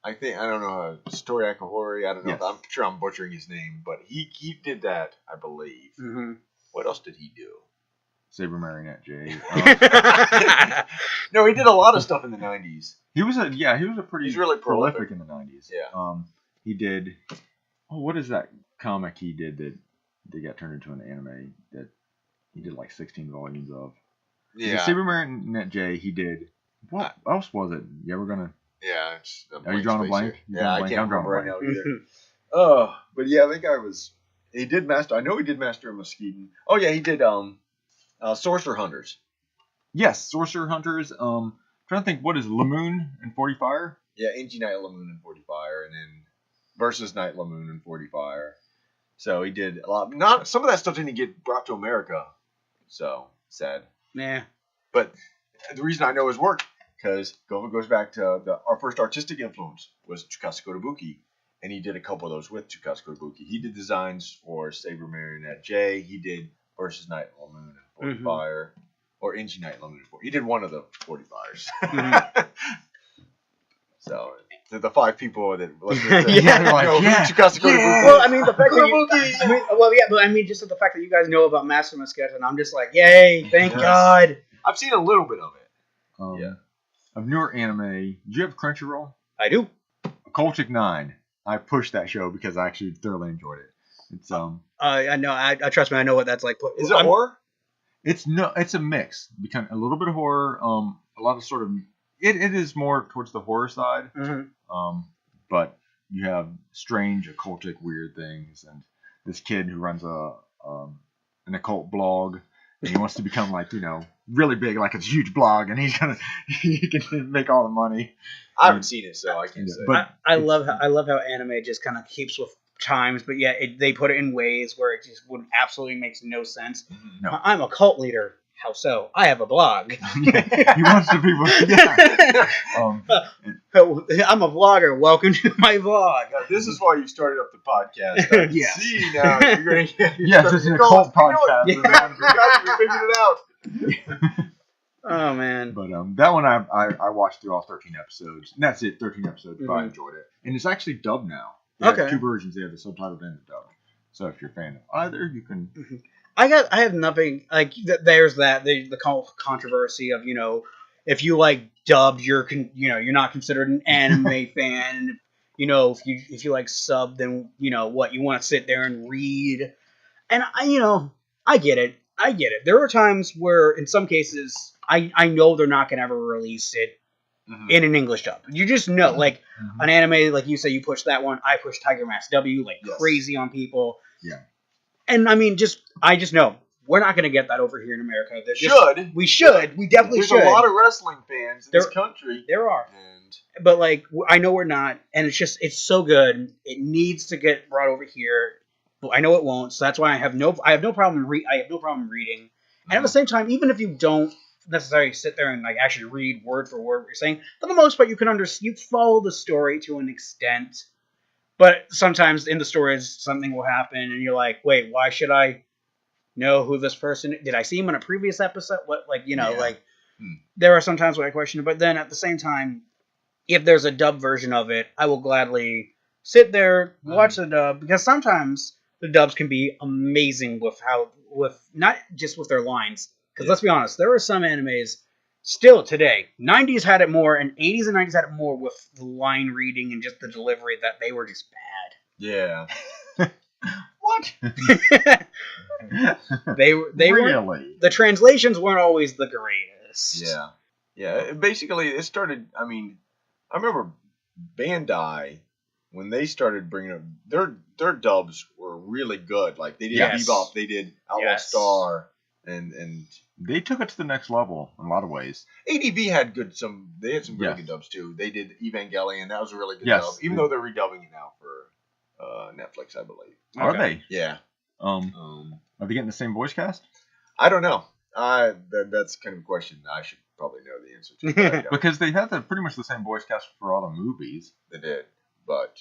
B: I don't know, Satoru Akahori. I don't know.
C: Yes.
B: I'm sure I'm butchering his name, but he did that, I believe.
A: Mm-hmm.
B: What else did he do?
C: Saber Marionette J.
B: No, he did a lot of stuff in the 90s.
C: He was a pretty
B: He's really prolific.
C: in the 90s.
B: Yeah.
C: He did. Oh, what is that comic he did that they got turned into an anime that he did like 16 volumes of?
B: Yeah.
C: Saber Marionette J. He did. What else was it? You ever gonna?
B: Yeah.
C: Are you drawing a blank?
B: Here. Yeah, I can't
C: I'm drawing a
B: remember right
C: blank.
B: now either. Oh, but yeah, that guy was. He did master. I know he did Master of Mosquiton. Oh yeah, he did Sorcerer Hunters.
C: Yes, Sorcerer Hunters. Trying to think, what is Lamoon and 40 Fire?
B: Yeah, Angie Knight Lamoon and 40 Fire, and then versus Knight Lamoon and 40 Fire. So he did a lot. Not some of that stuff didn't get brought to America. So sad.
A: Yeah.
B: But the reason I know his work because goes back to our first artistic influence was Tsukasa Kotobuki, and he did a couple of those with Tsukasa Kotobuki. He did designs for Saber Marionette J. He did versus Knight Lamoon and 40 Fire, or Angie Knight Lamoon and 40. He did one of the 40 Fires. So the 5 people that listen to
A: Yeah,
C: they're like, yeah.
B: Tsukasa Kotobuki.
A: Well, I mean, the fact that just the fact that you guys know about Master Mosquiton, I'm just like, yay, thank
B: Yes.
A: God.
B: I've seen a little bit of it. Yeah.
C: Of newer anime, do you have Crunchyroll?
A: I do.
C: Cultic 9. I pushed that show because I actually thoroughly enjoyed it. It's
A: I know. I trust me. I know what that's like.
B: Is it horror?
C: It's a mix. A little bit of horror. A lot of sort of. It is more towards the horror side.
A: Mm-hmm.
C: But you have strange, occultic, weird things, and this kid who runs an occult blog, and he wants to become like really big, like it's a huge blog, and he can make all the money.
B: I haven't seen it, so I can't say.
C: But
A: I love how anime just kind of keeps with times, but yeah, they put it in ways where it just would absolutely makes no sense.
C: No.
A: I'm a cult leader. How so? I have a blog.
C: he wants to be. Yeah.
A: I'm a vlogger. Welcome to my vlog.
B: Now, this is why you started up the podcast. I
A: Yes.
B: see now you're going to.
C: Yes, this is a cult podcast.
B: You guys, we figured it out.
A: Oh man.
C: But that one I watched through all 13 episodes, and that's it. 13 episodes, but I
A: Mhm.
C: enjoyed it, and it's actually dubbed now. They have
A: Okay.
C: two versions. They have the subtitled and the dubbed. So if you're a fan of either, you can.
A: I have nothing like there's the controversy of if you like dubbed you're you're not considered an anime fan. If you like sub, then what you want to sit there and read. And I get it. There are times where in some cases I know they're not gonna ever release it in an English dub. You just know, like an anime, like you say, you push that one. I push Tiger Mask W like
B: Yes.
A: crazy on people.
C: Yeah.
A: And I mean, I just know we're not gonna get that over here in America. They're just-
B: Should.
A: we should. We definitely
B: There's
A: should.
B: a lot of wrestling fans in this country.
A: There are.
B: And
A: But like I know we're not, and it's so good. It needs to get brought over here. But I know it won't, so that's why I have no problem reading. And at the same time, even if you don't necessarily sit there and like actually read word for word what you're saying, for the most part, you follow the story to an extent. But sometimes in the stories, something will happen, and you're like, wait, why should I know who this person is? Did I see him in a previous episode? What, there are some times where I question it, but then at the same time, if there's a dub version of it, I will gladly sit there, watch the dub, because sometimes the dubs can be amazing with not just with their lines. Because let's be honest, there are some animes still today. 90s had it more, and 80s and 90s had it more with the line reading and just the delivery that they were just
B: yeah.
C: What?
A: bad. they were
C: really?
A: the translations weren't always the greatest.
B: Yeah. Yeah. Basically, it started. I mean, I remember Bandai when they started bringing up their dubs were really good. Like they did
A: Yes.
B: Bebop, they did Outlaw
A: Yes.
B: Star, and
C: They took it to the next level in a lot of ways.
B: ADV had they had some really
C: Yes.
B: good dubs too. They did Evangelion, that was a really good
C: Yes.
B: dub. Even though they're redubbing it now for Netflix, I believe.
C: Are
A: Okay.
C: they?
B: Yeah.
C: Are they getting the same voice cast?
B: I don't know. That's kind of a question I should probably know the answer to. But I don't.
C: Because they had pretty much the same voice cast for all the movies.
B: They did, but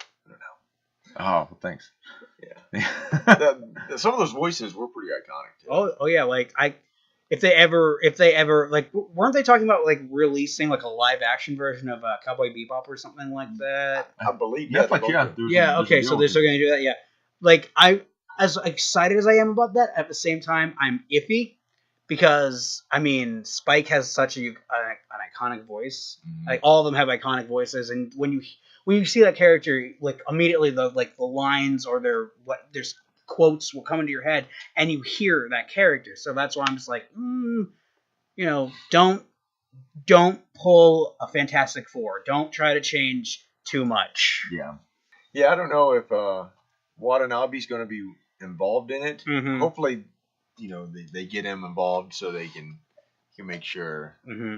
B: I don't know.
C: Oh, well, thanks.
B: Yeah. Some of those voices were pretty iconic too.
A: Oh yeah, like if they ever like weren't they talking about like releasing like a live action version of Cowboy Bebop or something like that?
B: I believe. Yeah.
C: Netflix, yeah. there's
A: Yeah,
C: a
A: okay, so
C: deal
A: they're
C: with
A: still gonna do that. Yeah, like as excited as I am about that, at the same time I'm iffy because I mean Spike has such an iconic voice.
B: Mhm.
A: Like all of them have iconic voices, and when you see that character, like immediately the lines or there's quotes will come into your head, and you hear that character. So that's why I'm just like, don't pull a Fantastic Four. Don't try to change too much.
C: Yeah.
B: Yeah, I don't know if Watanabe's going to be involved in it.
A: Mm-hmm.
B: Hopefully, they get him involved so they can make sure
A: Mm-hmm.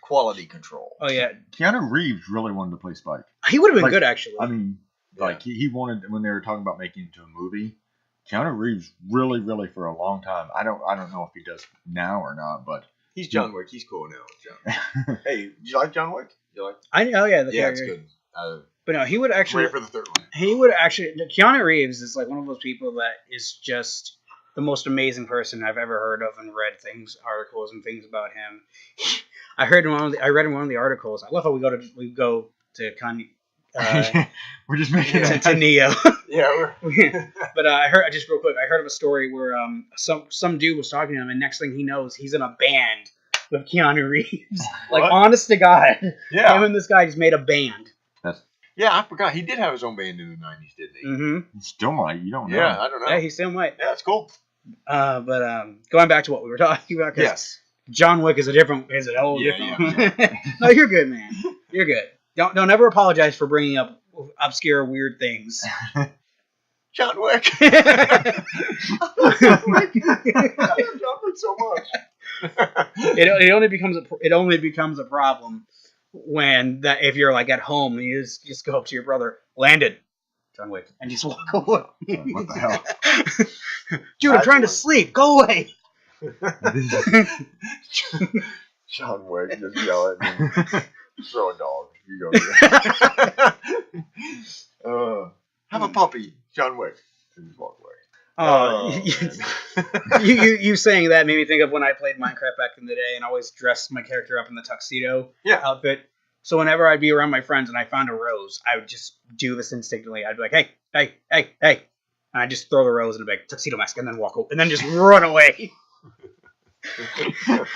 B: quality control.
A: Oh yeah,
C: Keanu Reeves really wanted to play Spike.
A: he would have been
C: Like,
A: good actually.
C: I mean, like he wanted when they were talking about making it into a movie. Keanu Reeves really for a long time. I don't know if he does now or not, but
B: He's John Wick. He's cool now. John. Hey, do you like John Wick? You like?
A: I know, yeah, the
B: Yeah, it's
A: character.
B: good.
A: But no, he would actually.
B: Ready for the third one.
A: Keanu Reeves is like one of those people that is just the most amazing person I've ever heard of and read articles and things about him. I read in one of the articles. I love how we go to Kanye.
C: we're just making
A: to Neo.
B: Yeah,
A: But I heard of a story where some dude was talking to him, and next thing he knows, he's in a band with Keanu Reeves. Like,
B: What?
A: honest to God, him
B: yeah,
A: and this guy just made a band.
B: yeah. I forgot he did have his own band in the '90s, didn't he?
A: Mm-hmm.
C: Still might. You don't know.
B: Yeah, I don't know.
A: Yeah, he still might.
B: Yeah, it's cool.
A: But going back to what we were talking about, 'cause
B: Yes.
A: John Wick is a whole
B: Yeah,
A: different. No, you're good, man. You're good. Don't ever apologize for bringing up obscure, weird things.
B: John Wick. John Wick. I love John Wick so much.
A: It only becomes a problem when that if you're like at home and you just go up to your brother, Landon, John Wick, and just walk away.
C: What the hell?
A: Dude, I'm trying to sleep. Go away.
B: John Wick just yelling and throw a dog. You go. Have a puppy, John Wick. And just walk away.
A: You saying that made me think of when I played Minecraft back in the day and always dressed my character up in the tuxedo outfit. So whenever I'd be around my friends and I found a rose, I would just do this instinctively. I'd be like, hey, hey, hey, hey. And I'd just throw the rose in a big tuxedo mask and then walk away, and then just run away.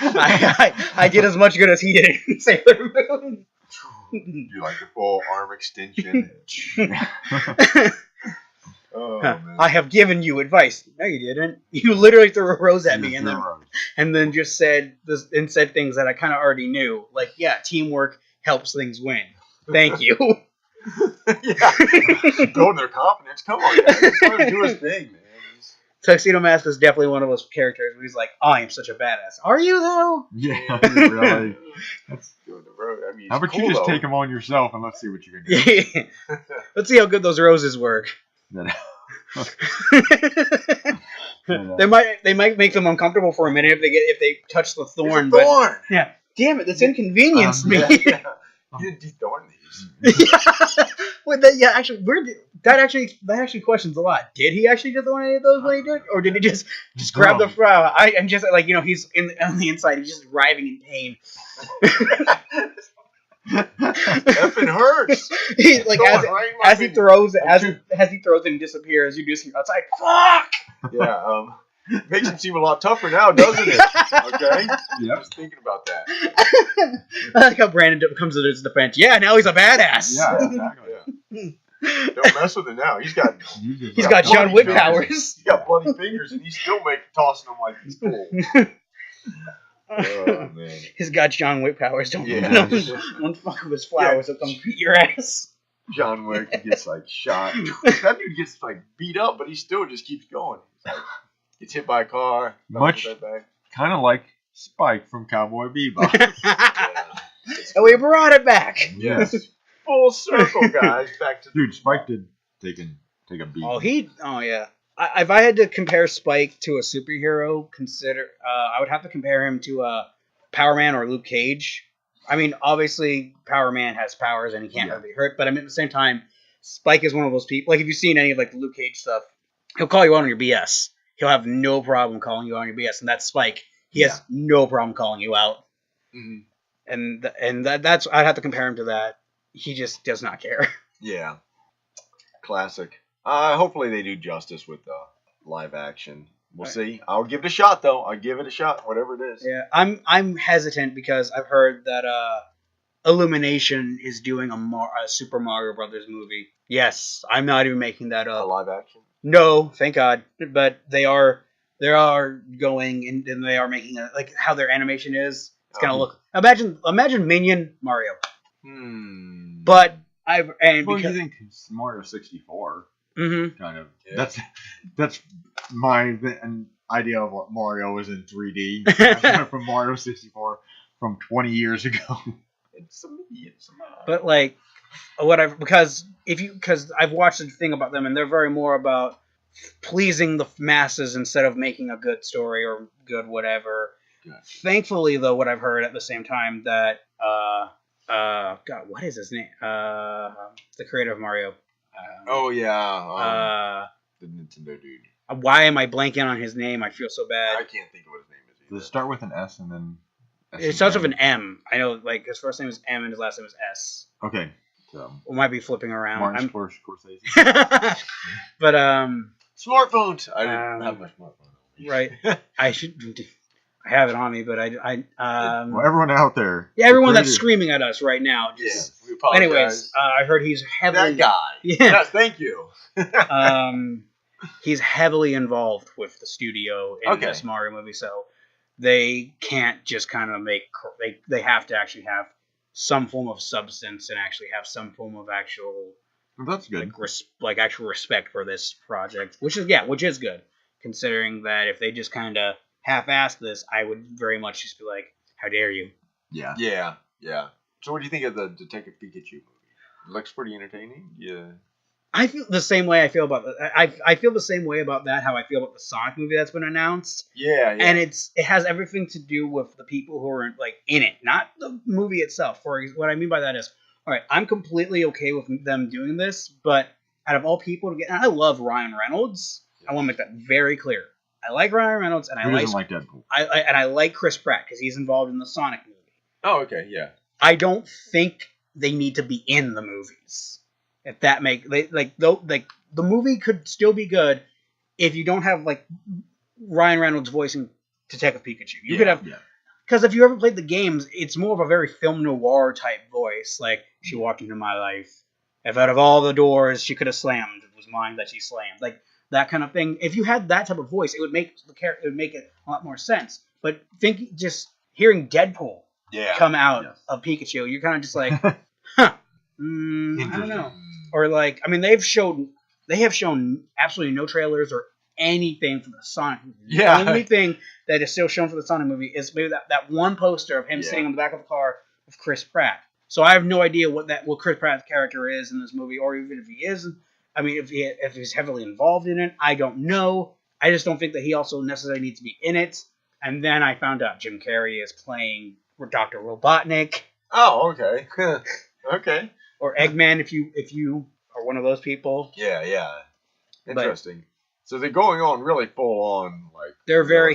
A: I did as much good as he did in Sailor Moon.
B: Do like the full arm extension. Oh, man.
A: I have given you advice. No, you didn't. You literally threw a rose at me and then just said things that I kind of already knew. Like, yeah, teamwork helps things win. Thank you.
B: Yeah. Building their confidence. Come on, guys. Let him do his thing, man.
A: Tuxedo Mask is definitely one of those characters where he's like, I am such a badass. Are you, though?
C: Yeah, really.
B: That's doing the road. I mean,
C: How about you just take them on yourself and let's see what you can do.
A: Yeah. Let's see how good those roses work. They might make them uncomfortable for a minute if they touch the thorn.
B: It's a thorn.
A: But, yeah. Damn it, that's inconvenienced me.
B: Yeah. You didn't de-thorn these.
A: Well, that actually questions a lot. Did he actually de-thorn any of those when he did, or did he just grab the flower? I'm just like, he's on the inside, he's just writhing in pain.
B: Effing hurts.
A: He, like as he throws it and disappears, you just hear outside. Fuck.
B: Yeah. Makes him seem a lot tougher now, doesn't it? Okay. Yeah. I was thinking about that.
A: I like how Brandon comes to his defense. Yeah, now he's a badass.
C: Yeah, exactly.
B: Yeah. Don't mess with him now. He's got
A: John Wick
B: fingers.
A: powers.
B: He's got bloody fingers, and he's still tossing them like he's cool. Oh man.
A: He's got John Wick powers. Don't fuck with his flowers. He'll come beat your ass.
B: John Wick gets shot. That dude gets beat up, but he still just keeps going. He's gets hit by a car.
C: Much kind of like Spike from Cowboy Bebop.
A: And we brought it back.
B: Yes. Full circle, guys. Back to
C: Spike did take a beat.
A: Oh yeah. If I had to compare Spike to a superhero, I would have to compare him to Power Man or Luke Cage. I mean, obviously, Power Man has powers and he can't really hurt, but I mean, at the same time, Spike is one of those people. Like, if you've seen any of the Luke Cage stuff, he'll call you out on your BS. He'll have no problem calling you out on your BS, and that's Spike. He has no problem calling you out. Mm-hmm. And that's I'd have to compare him to that. He just does not care. Yeah.
B: Classic. Hopefully they do justice with live action. We'll see. I'll give it a shot, though. I'll give it a shot, whatever it is.
A: Yeah, I'm hesitant because I've heard that Illumination is doing a Super Mario Brothers movie. Yes, I'm not even making that up.
B: A live action?
A: No, thank God. But they are going and they are making how their animation is. It's gonna look. Imagine Minion Mario. But
C: you think Mario 64?
A: Mm-hmm.
C: Kind of. Yeah. That's my idea of what Mario is in 3D from Mario 64 from 20 years ago.
A: But because I've watched the thing about them and they're very more about pleasing the masses instead of making a good story or good whatever. Good. Thankfully, though, what I've heard at the same time that God, what is his name? The creator of Mario.
B: The Nintendo dude.
A: Why am I blanking on his name? I feel so bad.
B: I can't think of what his name is either.
C: Does it start with an S and then...
A: It starts with an M. I know, his first name is M and his last name is S.
C: Okay. So
A: we might be flipping around.
C: Martin Scorsese.
A: But,
B: smartphones! I didn't have my smartphone.
A: Right. I have it on me, but
C: well, everyone out there.
A: Yeah, everyone that's screaming at us right now.
B: We apologize.
A: Anyways, I heard he's heavily...
B: That guy.
A: Yeah.
B: Yes, thank you.
A: He's heavily involved with the studio in this Mario movie, so they can't just kind of they have to actually have some form of substance and actually have some form of actual
C: Well, that's good.
A: like actual respect for this project, which is good, considering that if they just kind of half-assed this, I would very much just be like, how dare you?
C: Yeah.
B: Yeah. So what do you think of the Detective Pikachu movie? It looks pretty entertaining. Yeah.
A: I feel the same way. I feel about I feel the same way about that. How I feel about the Sonic movie that's been announced,
B: Yeah.
A: and it has everything to do with the people who are like in it, not the movie itself. What I mean by that is, all right, I'm completely okay with them doing this, but out of all people to get, and I love Ryan Reynolds. I want to make that very clear. I like Ryan Reynolds, and
C: Who doesn't like Deadpool?
A: I like Chris Pratt because he's involved in the Sonic movie.
B: Oh, okay. Yeah.
A: I don't think they need to be in the movies. If that the movie could still be good if you don't have like Ryan Reynolds voicing Detective Pikachu. You could have, because if you ever played the games, it's more of a very film noir type voice. Like, she walked into my life. If out of all the doors she could have slammed, it was mine that she slammed. Like that kind of thing. If you had that type of voice, it would make it a lot more sense. But just hearing Deadpool come out of Pikachu, you're kind of just like, huh. I don't know. Or like, I mean, they have shown absolutely no trailers or anything for the Sonic movie.
B: Yeah.
A: The only thing that is still shown for the Sonic movie is maybe that one poster of him sitting on the back of the car with Chris Pratt. So I have no idea what Chris Pratt's character is in this movie, or even if he is. I mean, if he's heavily involved in it, I don't know. I just don't think that he also necessarily needs to be in it. And then I found out Jim Carrey is playing Dr. Robotnik.
B: Oh, okay. Okay.
A: Or Eggman, if you are one of those people.
B: Yeah. Interesting. So they're going on really full on, like
A: they're very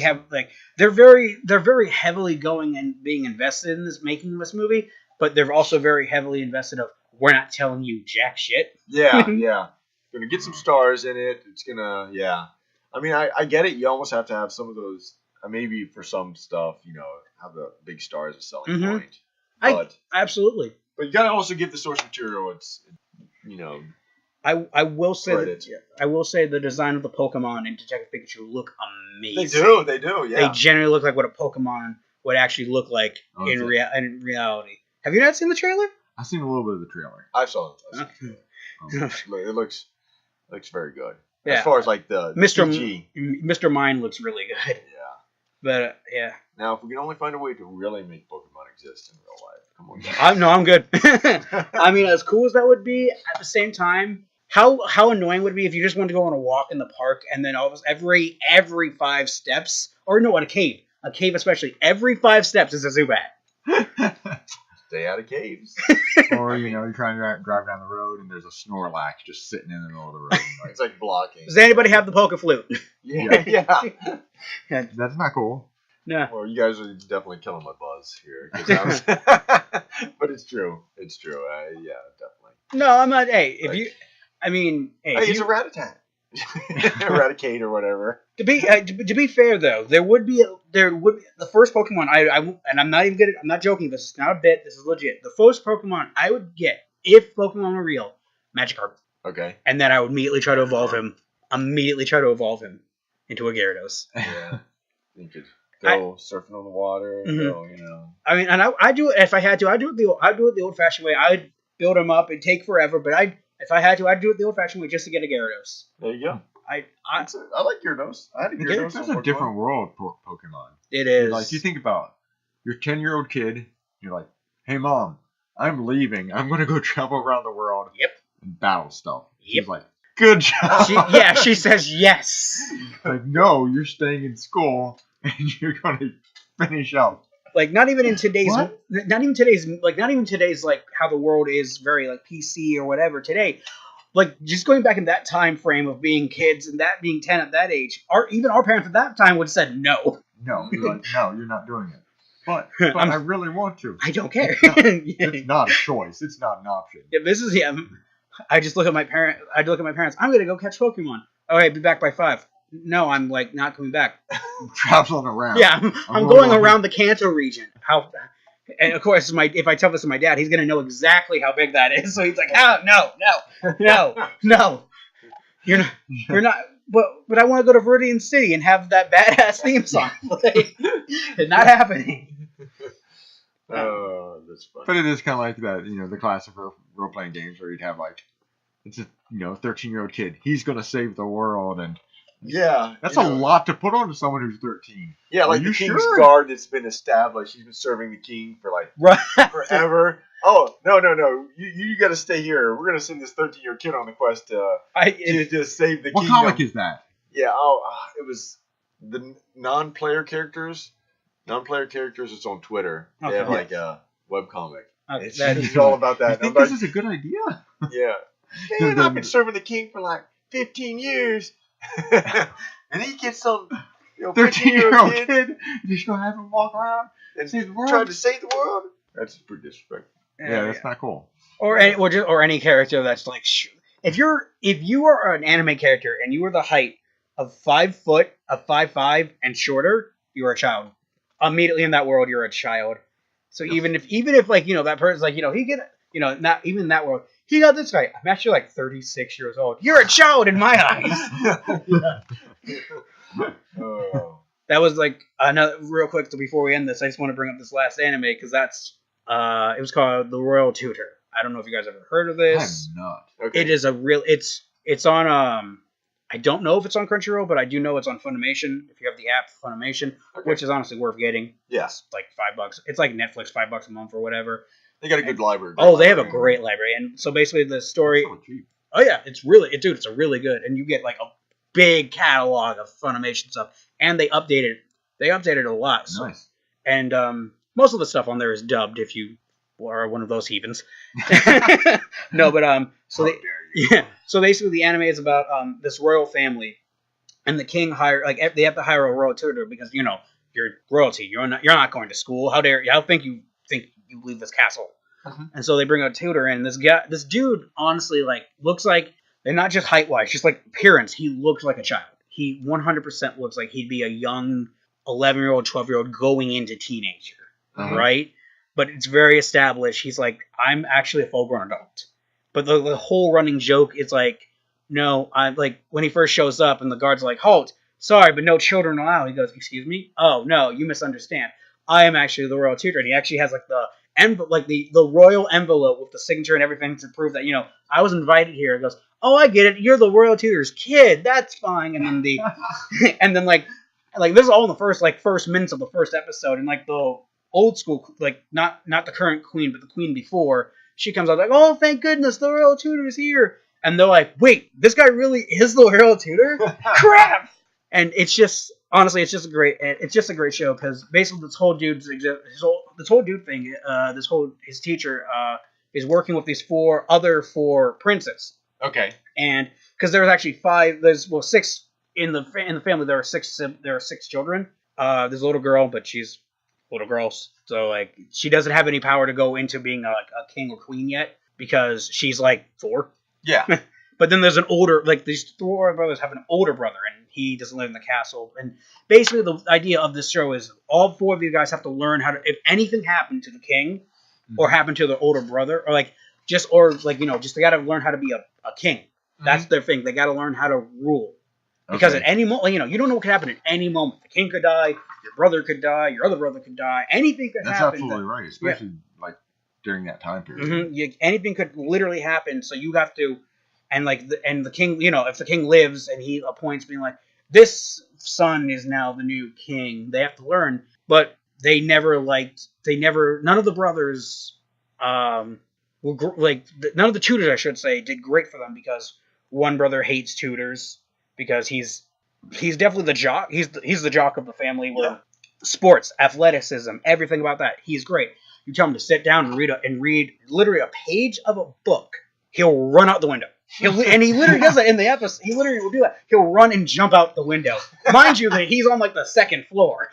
A: they're very heavily going and being invested in making this movie, but they're also very heavily invested of, we're not telling you jack shit.
B: Yeah. Gonna get some stars in it. It's gonna I mean, I get it. You almost have to have some of those. Maybe for some stuff, have the big star as a selling point. But
A: absolutely.
B: But you gotta also give the source material
A: I will say
B: credit.
A: I will say the design of the Pokemon in Detective Pikachu look amazing.
B: They do. Yeah.
A: They generally look like what a Pokemon would actually look like in reality. Have you not seen the trailer?
C: I've seen a little bit of the trailer.
B: I saw it. It looks very good.
A: Yeah.
B: As far as like the
A: Mr. Mime looks really good.
B: Yeah.
A: But
B: Now, if we can only find a way to really make Pokemon exist in real life, come on. Guys.
A: I'm good. I mean, as cool as that would be, at the same time, how annoying would it be if you just wanted to go on a walk in the park and then all of every 5 steps, or no, at a cave especially, every 5 steps is a Zubat.
B: Stay out of caves.
C: Or you're trying to drive down the road and there's a Snorlax just sitting in the middle of the road.
B: It's like blocking.
A: Does anybody have the Poke Flute?
B: Yeah.
C: That's not cool.
A: No.
B: Well, you guys are definitely killing my buzz here. But it's true. It's true. Yeah, definitely.
A: No, I'm not. Hey,
B: he's a Rattata. Eradicate or whatever.
A: To be fair though, there would be the first Pokemon and I'm not joking. This is not a bit. This is legit. The first Pokemon I would get, if Pokemon were real, Magikarp.
B: Okay.
A: And then I would immediately try to evolve him. Into a Gyarados.
B: Yeah. You could go surfing on the water.
A: I mean, and I do it if I had to. I'd do it the old-fashioned way. I'd build him up. It'd take forever, but if I had to, I'd do it the old-fashioned way just to get a Gyarados.
B: There you go.
A: I
B: like Gyarados. I had a Gyarados.
C: That's a different world for Pokemon.
A: It is.
C: Like, you think about your 10-year-old kid. You're like, hey, Mom, I'm leaving. I'm going to go travel around the world.
A: Yep.
C: And battle stuff.
A: Yep.
C: She's like, good job.
A: She says yes.
C: Like, no, you're staying in school and you're going to finish up.
A: Like, not even today's like how the world is very like PC or whatever today. Like, just going back in that time frame of being kids and that being 10 at that age, even our parents at that time would have said no.
C: No, you're like, no, you're not doing it. But I really want to.
A: I don't care.
C: It's not a choice. It's not an option.
A: Yeah, I just look at my parents. I'm gonna go catch Pokemon. All right, be back by 5. No, I'm like not coming back.
C: I'm traveling around.
A: Yeah, I'm going around the Kanto region. And of course, if I tell this to my dad, he's gonna know exactly how big that is. So he's like, no, you're not. But I want to go to Viridian City and have that badass theme song. It's not happening.
B: Oh, that's funny.
C: But it is kind of like that, the classic role-playing games where you'd have like It's a 13-year-old kid. He's gonna save the world, and
B: Yeah,
C: that's a lot to put on to someone who's 13.
B: Yeah,
C: Are
B: like
C: you
B: the king's
C: sure?
B: guard that's been established. He's been serving the king for like
A: Right.
B: forever. Oh no! You got to stay here. We're gonna send this 13-year kid on the quest to save the
C: What
B: kingdom.
C: comic is that?
B: Yeah. It was the non-player characters. Non-player characters. It's on Twitter. They have
A: Okay.
B: like a webcomic. It's
A: that
B: it's all about
C: You
B: that.
C: think
B: I'm
C: this is a good idea?
B: yeah. Man, I've been serving the king for like 15 years, and he gets some
C: 13-year-old
B: 15-year-old kid
C: kid, just gonna have him walk around
B: and
C: save the world.
B: trying to save the world. That's pretty disrespectful.
C: Yeah, that's not cool.
A: or any character that's like if you are an anime character and you are the height of 5 foot, of 5'5" and shorter, you are a child. Immediately in that world, you're a child. So even if like that person's like he get not even in that world he got this guy. I'm actually like 36 years old. You're a child in my eyes.
B: Oh.
A: That was like another real quick. So before we end this, I just want to bring up this last anime because that's it was called The Royal Tutor. I don't know if you guys ever heard of this.
C: I'm not.
B: Okay.
A: It is a real. It's on I don't know if it's on Crunchyroll, but I do know it's on Funimation. If you have the app Funimation,
B: Okay.
A: which is honestly worth getting.
B: Yes.
A: It's like $5. It's like Netflix, $5 a month or whatever.
B: They got a good library.
A: Oh, they have a great library, and so basically the story.
C: So cheap.
A: Oh yeah, it's a really good, and you get like a big catalog of Funimation stuff, and they updated it a lot. So,
C: Nice.
A: and most of the stuff on there is dubbed if you are one of those heathens. No, but so they. Yeah. So basically, the anime is about this royal family, and the king they have to hire a royal tutor because you're royalty. You're not going to school. How think you leave this castle?
B: Mhm.
A: And so they bring a tutor in. This dude, honestly, like looks like, and not just height wise, just like appearance. He looks like a child. He 100% looks like he'd be a young 11-year-old, 12-year-old going into teenager,
C: Uh-huh.
A: right? But it's very established. He's like, I'm actually a full-grown adult. But the whole running joke is like, no, I'm like, when he first shows up and the guard's like, halt, sorry, but no children allowed. He goes, excuse me? Oh, no, you misunderstand. I am actually the royal tutor. And he actually has like the royal envelope with the signature and everything to prove that, I was invited here. He goes, oh, I get it. You're the royal tutor's kid. That's fine. And then and then like this is all in the first minutes of the first episode. And like the old school, like not the current queen, but the queen before, she comes out like, oh, thank goodness, the royal tutor is here. And they're like, wait, this guy really is the royal tutor? Crap! And it's just, honestly, it's just a great show because basically this whole dude thing, his teacher is working with these four princes.
B: Okay.
A: And because there's actually six in the family. There are six children. There's a little girl, but she's little girls, so like she doesn't have any power to go into being a king or queen yet because she's like 4.
B: Yeah.
A: But then there's these 4 brothers have an older brother, and he doesn't live in the castle. And basically, the idea of this show is all 4 of you guys have to learn how to, if anything happened to the king or happened to the older brother, or just they got to learn how to be a king. That's their thing. They got to learn how to rule. Because at any moment, you don't know what could happen at any moment. The king could die, your brother could die, your other brother could die. Anything could
C: That's
A: happen.
C: absolutely right, especially like during that time period.
A: Mm-hmm. Anything could literally happen. So you have to, and the king, if the king lives and he appoints being like, this son is now the new king. They have to learn, but none of the brothers, none of the tutors, I should say, did great for them because one brother hates tutors. Because he's definitely the jock. He's the jock of the family. Where sports, athleticism, everything about that. He's great. You tell him to sit down and read literally a page of a book. He'll run out the window. And he literally does that in the episode. He literally will do that. He'll run and jump out the window. Mind you, that he's on like the 2nd floor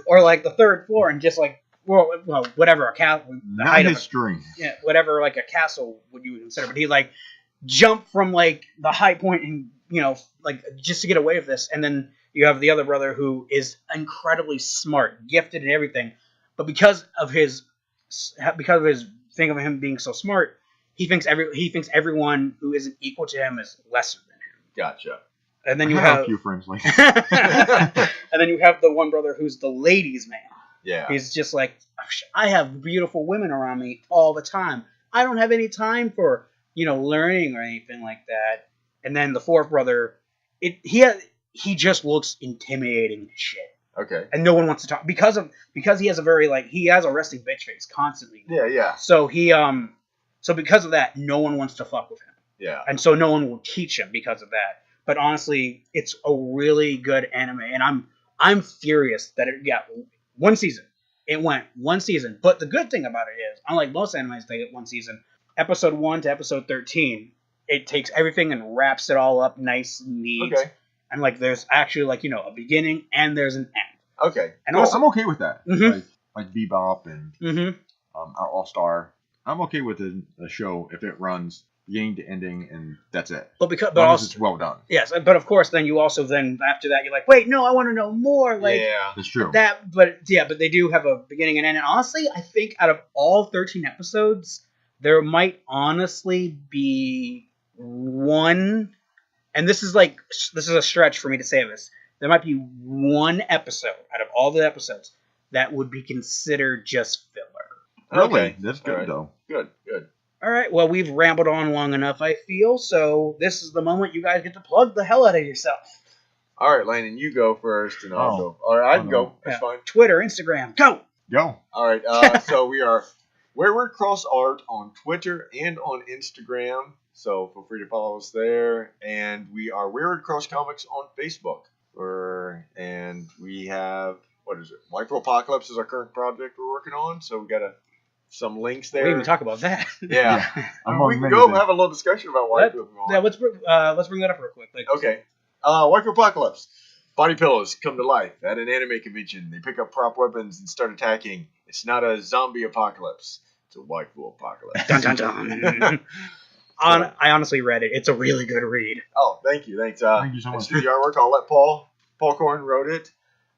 A: or like the 3rd floor, and just like whatever a castle, the height of
C: string.
A: Yeah, whatever like a castle would you consider. But he like jumped from like the high point and. Just to get away with this. And then you have the other brother who is incredibly smart, gifted and everything. But because of his thing of him being so smart, he thinks everyone who isn't equal to him is lesser than him.
B: Gotcha.
A: And then you
C: I
A: have
C: a few friends like that.
A: and then you have the one brother who's the ladies' man.
B: Yeah.
A: He's just like, I have beautiful women around me all the time. I don't have any time for learning or anything like that. And then the fourth brother, he just looks intimidating as shit.
B: Okay.
A: And no one wants to talk because he has a very he has a resting bitch face constantly.
B: Yeah.
A: So so because of that, no one wants to fuck with him.
B: Yeah.
A: And so no one will teach him because of that. But honestly, it's a really good anime, and I'm furious that it got one season. It went one season. But the good thing about it is, unlike most animes, they get one season. Episode 1 to episode 13, it takes everything and wraps it all up nice and neat.
B: Okay.
A: And there's actually a beginning and there's an end.
B: Okay.
A: And
C: Well,
A: also,
C: I'm okay with that.
A: Mhm.
C: Like Bebop and
A: mhm.
C: All Star. I'm okay with a show if it runs beginning to ending and that's it.
A: but
C: As long as
A: also
C: it's well done.
A: yes, but of course then you also after that you're like, wait, no, I want to know more.
B: Yeah.
C: That's true.
A: That, but they do have a beginning and end. And honestly, I think out of all 13 episodes, there might honestly be one, and this is a stretch for me to say this. There might be one episode out of all the episodes that would be considered just filler.
C: Really?
B: Okay.
C: That's good
B: All right.
C: though.
B: Good.
A: All right, well, we've rambled on long enough, I feel. So this is the moment you guys get to plug the hell out of yourself.
B: All right, Landon, you go first, and I'll
C: Oh.
B: go. All right, I can
C: Oh,
B: go.
C: no.
B: That's fine.
A: Twitter, Instagram, go.
C: Go.
B: All right. So we are Wayward Cross Art on Twitter and on Instagram. So feel free to follow us there. And we are Wayward Cross Comics on Facebook. And we have Micro Apocalypse is our current project we're working on. So we got some links there.
A: We didn't even talk about that.
B: Yeah.
C: Among
B: We can
C: many
B: go
C: things.
B: have a little discussion about why
A: Let-
B: we're moving on.
A: Yeah, let's bring that up real quick.
B: Okay. Micro Apocalypse. Body pillows come to life at an anime convention. They pick up prop weapons and start attacking. It's not a zombie apocalypse. It's a waifu apocalypse.
A: Dun, dun, dun. I honestly read it. It's a really good read.
B: Oh, thank you. Thanks.
C: Thank you so
B: I
C: much.
B: did the artwork. I'll let Paul Corn wrote it.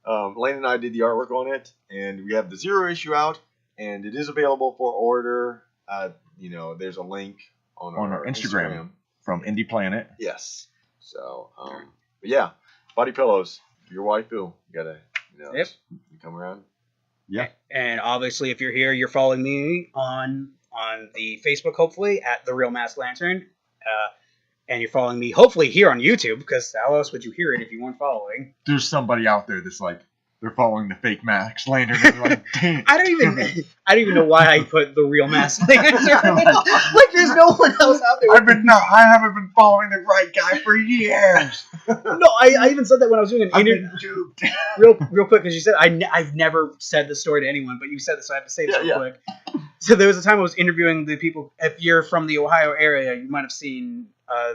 B: Lane and I did the artwork on it. And we have the 0 issue out. And it is available for order. There's a link on our
C: Instagram. From Indie Planet.
B: Yes. So, but yeah. Body pillows. Your waifu. You gotta,
A: Yep.
B: you come around.
C: Yeah.
A: And obviously, if you're here, you're following me on the Facebook, hopefully, at The Real Masked Lantern. And you're following me, hopefully, here on YouTube, because how else would you hear it if you weren't following?
C: There's somebody out there that's like, they're following the fake Max Lantern. And they're like, dang.
A: I don't even know why I put The Real Masked Lantern. There's no one else out there.
C: I haven't been following the right guy for years.
A: No, I even said that when I was doing an
C: I've
A: interview.
C: been duped.
A: Real quick, because you said I've never said this story to anyone, but you said this, so I have to say this
B: Yeah,
A: real quick. So there was a time I was interviewing the people. If you're from the Ohio area, you might have seen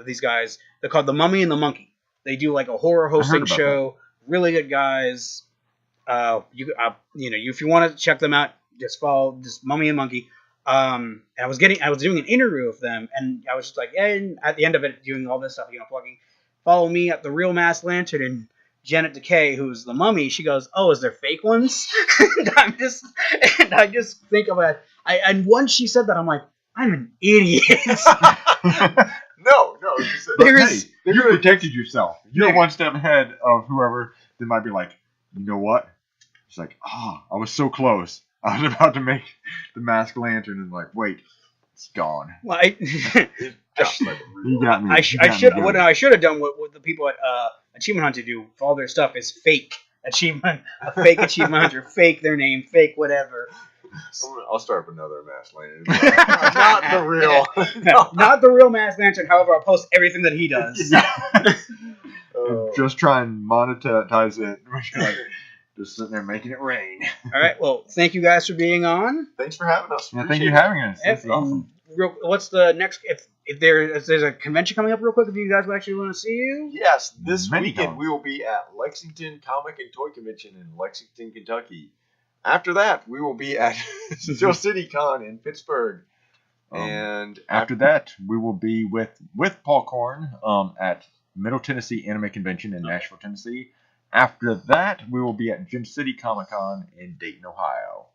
A: these guys. They're called The Mummy and the Monkey. They do a horror hosting
C: about
A: show. Really good guys. If you want to check them out, just follow just Mummy and Monkey. I was doing an interview with them, and I was just like, yeah. And at the end of it, doing all this stuff, plugging. Follow me at The Real Masked Lantern, and Janet Decay, who's the Mummy, she goes, "Oh, is there fake ones?" and I just think of it. And once she said that, I'm like, I'm an idiot.
B: No. You said,
A: There
C: Hey,
A: is-
C: you protected yourself. You're
A: Yeah.
C: one step ahead of whoever that might be like, you know what? It's like, I was so close. I was about to make the Masked Lantern and wait, it's gone.
A: Well,
C: You got me.
A: I
C: You
A: should
C: got me
A: what
C: good.
A: I should have done what the people at Achievement Hunter do for all their stuff is fake achievement, a fake Achievement Hunter, fake their name, fake whatever.
B: I'll start up another Masked Lantern. Not the real.
A: No, not The Real Masked Lantern. However, I'll post everything that he does.
C: Just try and monetize it. Just sitting there making it rain.
A: All right. Well, thank you guys for being on.
B: Thanks for having us.
C: Yeah, thank
B: Appreciate
C: you
B: it.
C: for having us. This is awesome.
A: What's the next? If there's a convention coming up, real quick, if you guys actually want to see you.
B: Yes, this
C: Many
B: weekend
C: times.
B: we will be at Lexington Comic and Toy Convention in Lexington, Kentucky. After that, we will be at Steel City Con in Pittsburgh. And
C: After that, we will be with Paul Korn at Middle Tennessee Anime Convention in Nashville, Tennessee. After that, we will be at Gym City Comic Con in Dayton, Ohio.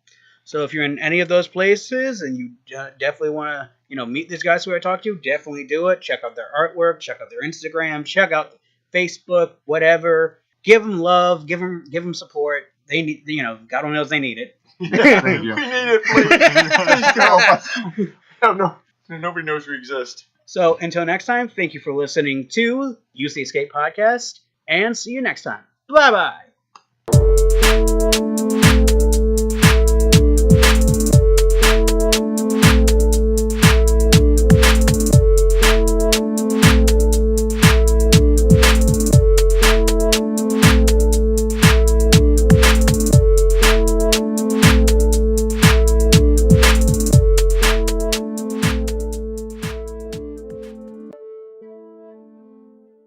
A: So if you're in any of those places and you definitely want to, meet these guys who I talked to, definitely do it. Check out their artwork, check out their Instagram, check out Facebook, whatever. Give them love, give them support. They need, God only knows they need it.
C: Thank you.
B: We need it, please. Please go. No, nobody knows we exist.
A: So until next time, thank you for listening to UC Escape Podcast, and see you next time. Bye-bye.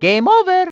D: Game over!